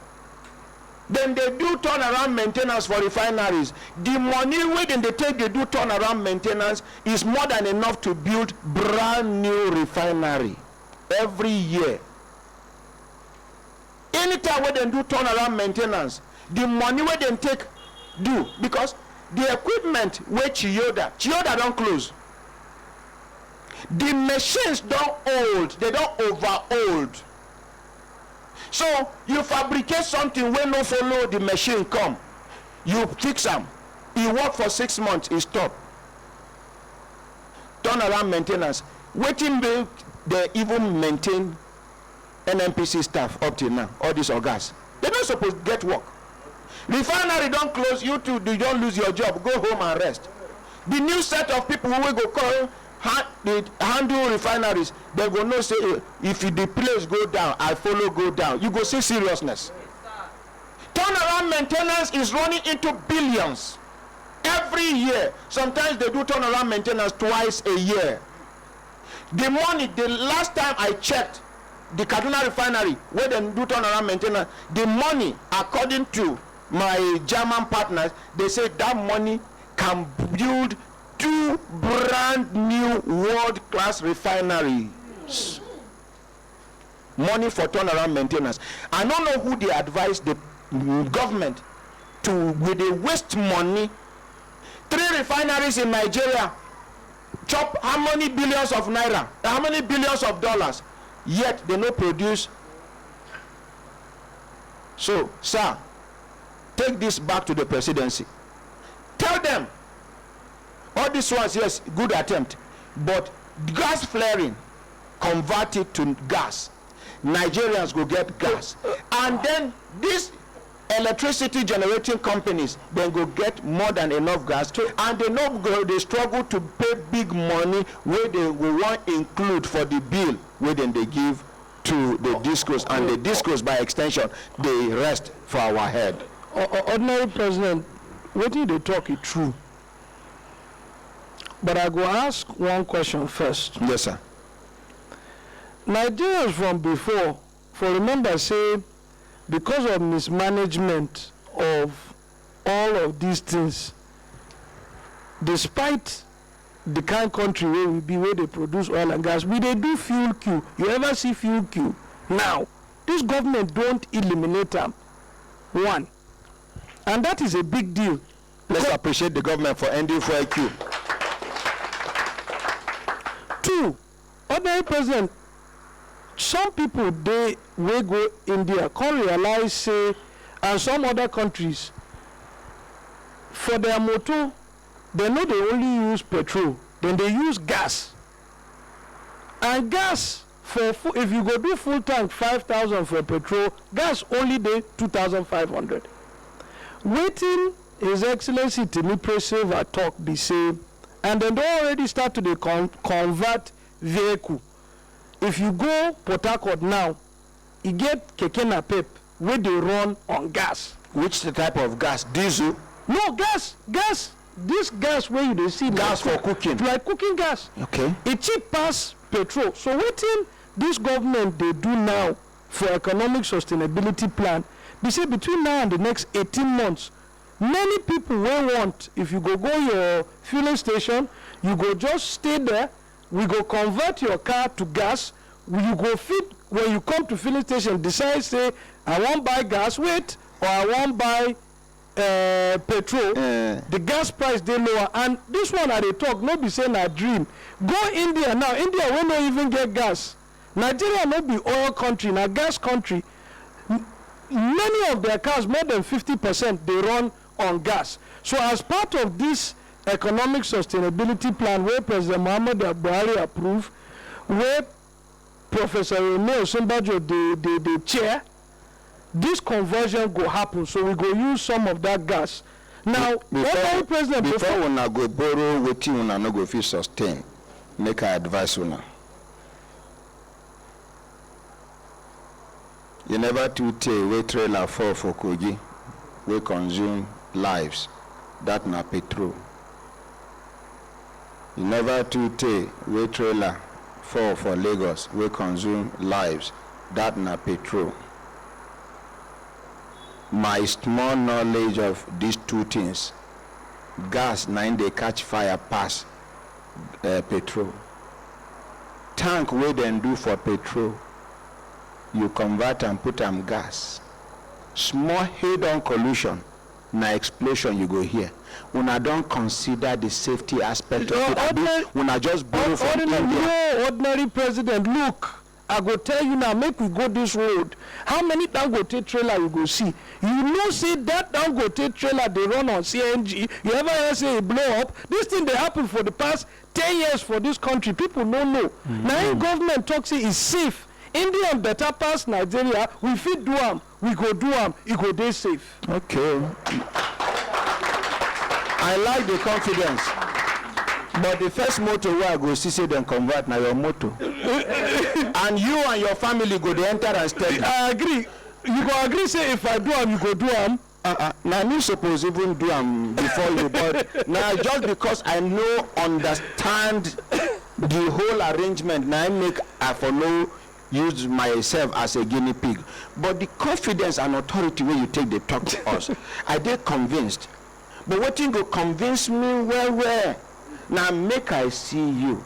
then they do turnaround maintenance for refineries. The money within they take they do turnaround maintenance is more than enough to build brand new refinery every year. Anytime when they do turnaround maintenance, the money where they take do, because the equipment where Chiyoda don't close. The machines don't old, they don't over old. So you fabricate something when no follow the machine come, you fix them, you work for 6 months, you stop. Turnaround maintenance. Waiting they even maintain NNPC staff up till now, all these organs. They're not supposed to get work. Refinery don't close, you too, you don't lose your job, go home and rest. The new set of people who will go call they handle refineries, they go no say if the place go down, I follow go down. You go see seriousness. Turnaround maintenance is running into billions every year. Sometimes they do turnaround maintenance twice a year. The money, the last time I checked the Kaduna refinery where they do turnaround maintenance, the money according to my German partners, they say that money can build 2 brand new world-class refineries. Money for turnaround maintenance. I don't know who they advise the government to, with they waste money. 3 refineries in Nigeria chop how many billions of naira, how many billions of dollars, yet they no produce. So, sir, take this back to the presidency. Tell them all these ones, yes, good attempt, but gas flaring, convert it to gas. Nigerians go get gas, and then this electricity generating companies then go get more than enough gas, and they no go dey struggle to pay big money wey they go wan include for the bill wey dem dey give to the discos, and the discos by extension dey rest for our head. Ordinary President, wetin you dey talk is true, but I go ask one question first. Yes, sir. Nigerians from before, for remember say, because of mismanagement of all of these things, despite the kind country where we be, where they produce oil and gas, we they do fuel queue. You ever see fuel queue? Now, this government don't eliminate them. One. And that is a big deal. Let's appreciate the government for ending fuel queue. Two, ordinary President, some people they will go India can't realize say, and some other countries, for their motor, they know they only use petrol, then they use gas. And gas for if you go do full tank 5,000 for petrol, gas only dey 2,500. Waiting His Excellency Temipre Silva talk be say, and then they already start to convert vehicle. If you go Port Harcourt now, you get keke napep where they run on gas. Which type of gas? Diesel? No, gas. This gas where you dey see gas for cooking. Like cooking gas. Okay. It cheap pass petrol. So wetin this government they do now for economic sustainability plan, they say between now and the next 18 months, many people will want, if you go your fueling station, you go just stay there, we go convert your car to gas, you go fit, when you come to filling station, decide say, I won't buy gas, wait, or I won't buy petrol, the gas price they lower. And this one I they talk, no be saying a dream. Go India now, India will not even get gas. Nigeria not be oil country, na gas country. Many of their cars, more than 50%, they run on gas. So as part of this economic sustainability plan where President Muhammad Buhari approved, where Professor Rene Osinbajo the chair, this conversion go happen. So we go use some of that gas. Now, before una go borrow wetin una no go fit sustain, make I advise una. You never too tey wey trailer fall for Kogi, wey consume lives. That na petrol. You never too tey wey trailer fall for Lagos, wey consume lives. That na petrol. My small knowledge of these two things, gas na dey catch fire pass petrol. Tank wey dem do for petrol, you convert and put am gas. Small head-on collision, na explosion you go hear. Una don't consider the safety aspect of it. Una just borrow from India. No, ordinary President, look, I go tell you now, make we go this road. How many Dangote trailer you go see? You know, say that Dangote trailer they run on CNG. You ever hear say it blow up? This thing they happen for the past 10 years for this country. People don't know. Now government talks say it's safe. India better pass Nigeria. We fit do am. We go do am. It go dey safe. Okay. I like the confidence. But the first motor where I go see say them convert now your motor. And you and your family go to enter and stay. I agree. You go agree say if I do am, you go do am. Now me suppose even do am before you, but now just because I know understand the whole arrangement, now I make I follow use myself as a guinea pig. But the confidence and authority when you take the talk to us, I dey convinced. But what you go convince me well. Now make I see you.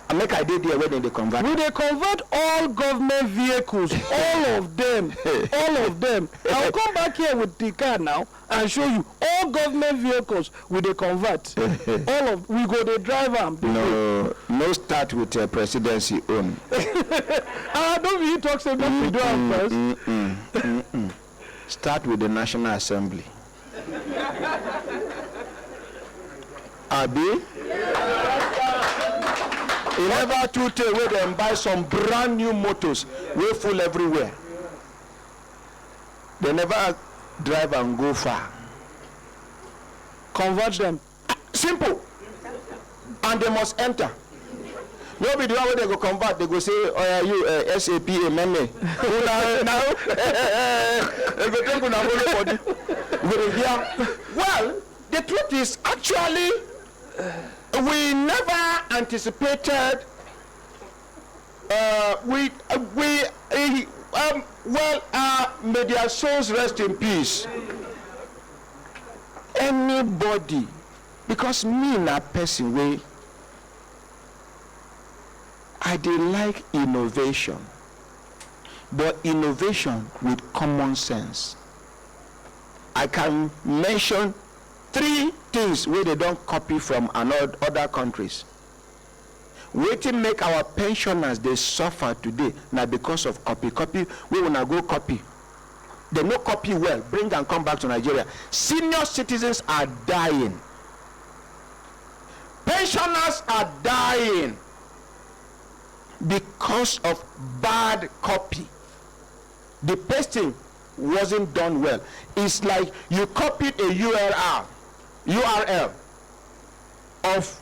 And make I did there when they convert. Will they convert all government vehicles? All of them. All of them. I'll come back here with the car now and show you all government vehicles will they convert. All of we go they drive them. No start with a presidency own. Don't you talk so much we do am first. Start with the National Assembly. Abi? You never too tell where they buy some brand new motors, way full everywhere. They never drive and go far. Convert them. Simple. And they must enter. Nobody the one where they go convert, they go say, oh yeah, you SAP meme. Well, the truth is actually we never anticipated may their souls rest in peace. Anybody, because me na person way I dey like innovation, but innovation with common sense. I can mention 3 things where they don't copy from other countries. Wetin make our pensioners they suffer today now because of copy. We wanna go copy. They no copy well. Bring and come back to Nigeria. Senior citizens are dying. Pensioners are dying because of bad copy. The pasting wasn't done well. It's like you copied a URL of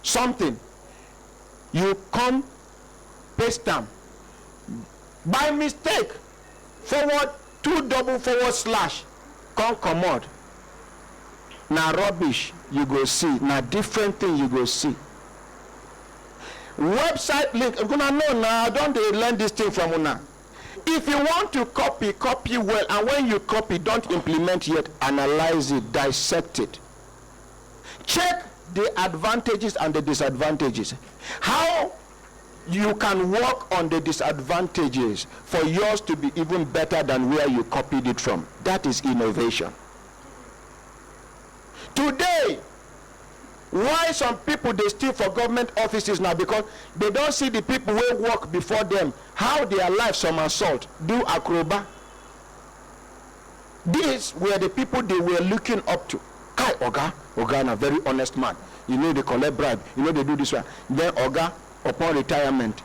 something. You come paste them by mistake. /2 come commode. Now rubbish you go see. Now different thing you go see. Website link. I'm gonna know now. Don't they learn this thing from una? If you want to copy well, and when you copy, don't implement yet. Analyze it, dissect it. Check the advantages and the disadvantages. How you can work on the disadvantages for yours to be even better than where you copied it from. That is innovation. Today, why some people they steal for government offices now? Because they don't see the people who work before them, how their life somersault, do acrobat. These were the people they were looking up to. Kai Oga a very honest man. You know they collect bribe, you know they do this one. Then Oga, upon retirement,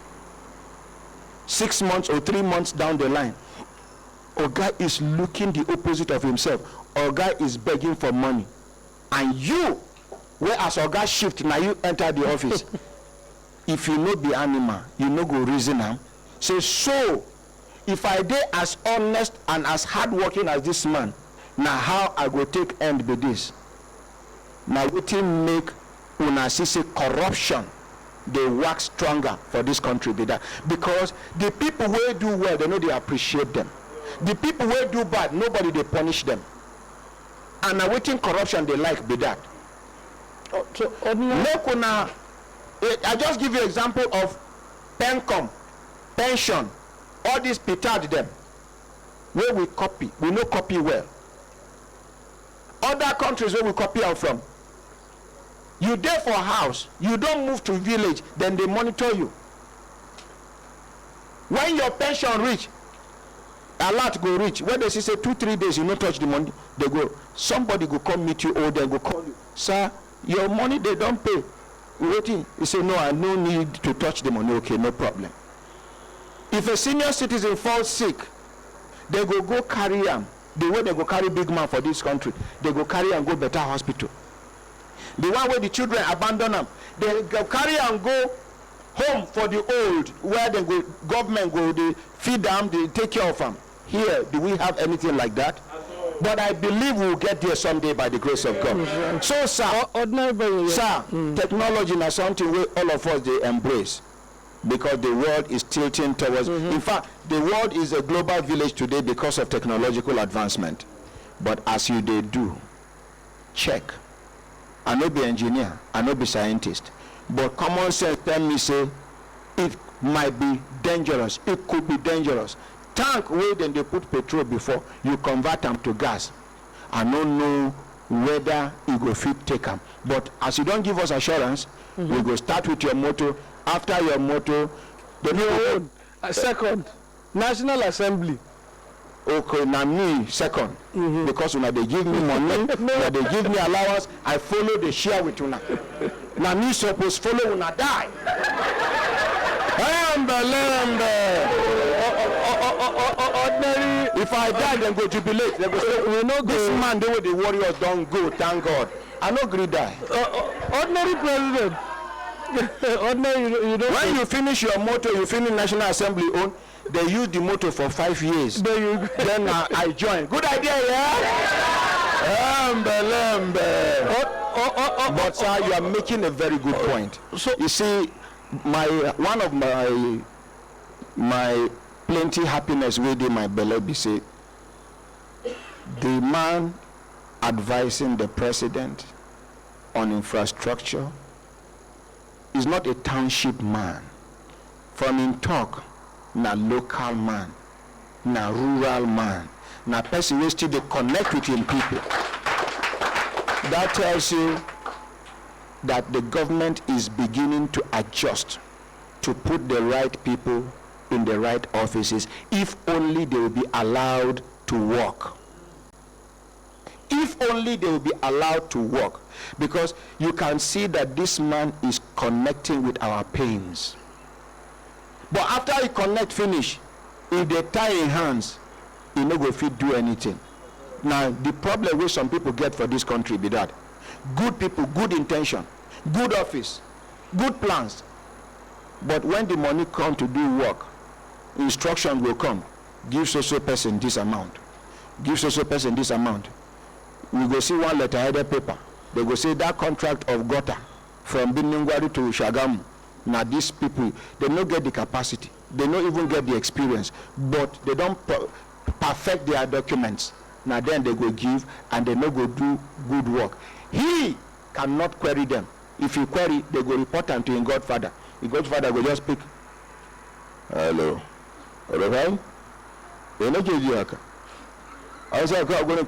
6 months or 3 months down the line, Oga is looking the opposite of himself. Oga is begging for money. And you, whereas Oga shift, now you enter the office. If you know the animal, you know go reason am. Say, so, if I dey as honest and as hardworking as this man, now how I go take end with this? Now wetin make una see say corruption they work stronger for this country be that because the people who do well, they know they appreciate them. The people who do bad, nobody they punish them. And now waiting corruption they like be that. So make una, I just give you example of pencom, pension, all these petard them. Where we copy, we no copy well. Other countries where we copy out from. You there for house, you don't move to village, then they monitor you. When your pension reach, a lot go reach. When they say 2-3 days you no touch the money, they go, somebody go come meet you or they go call you. Sir, your money they don't pay. Waiting. You say, no, I no need to touch the money. Okay, no problem. If a senior citizen falls sick, they go carry him. The way they go carry big man for this country, they go carry and go better hospital. The one where the children abandon them, they go carry and go home for the old, where they go, government go, they feed them, they take care of them. Here, do we have anything like that? But I believe we'll get there someday by the grace of God. So, sir, technology is something we all of us they embrace because the world is tilting towards. In fact, the world is a global village today because of technological advancement. But as you they do, check. I no be engineer, I no be scientist, but common sense tell me say it might be dangerous. It could be dangerous. Tank where then they put petrol before you convert them to gas. I don't know whether it go fit take them. But as you don't give us assurance, we go start with your motto. After your motto, the second National Assembly. Okay, now me second because when they give me money, when they give me allowance, I follow the share with una. Now me suppose follow una die. Ordinary. If I die, then go jubilate. They go say, we know this man, they were the warriors, don't go, thank God. I no agree die. Ordinary president. Ordinary, you don't. When you finish your motto, you finish National Assembly own, they use the motto for 5 years. Then I join. Good idea, yeah? But sir, you are making a very good point. So you see, one of my plenty happiness within my belly be say, the man advising the president on infrastructure is not a township man. From him talk, na local man, na rural man, na person who still they connect with him people. That tells you that the government is beginning to adjust to put the right people in the right offices, if only they will be allowed to work. If only they will be allowed to work. Because you can see that this man is connecting with our pains. But after he connect finish, if they tie in hands, he no go fit do anything. Now the problem which some people get for this country be that good people, good intention, good office, good plans, but when the money come to do work, instruction will come, give so person this amount, give so person this amount. We go see one letter-headed paper, they go say that contract of gutter from Biningwari to Shagamu. Now these people, they don't get the capacity, they don't even get the experience, but they don't perfect their documents. Now then they go give and they no go do good work. He cannot query them. If he query, they go report them to his godfather. His godfather will just speak. Hello. Alright? You know Jaka. I was like, I'm going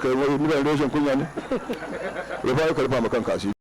to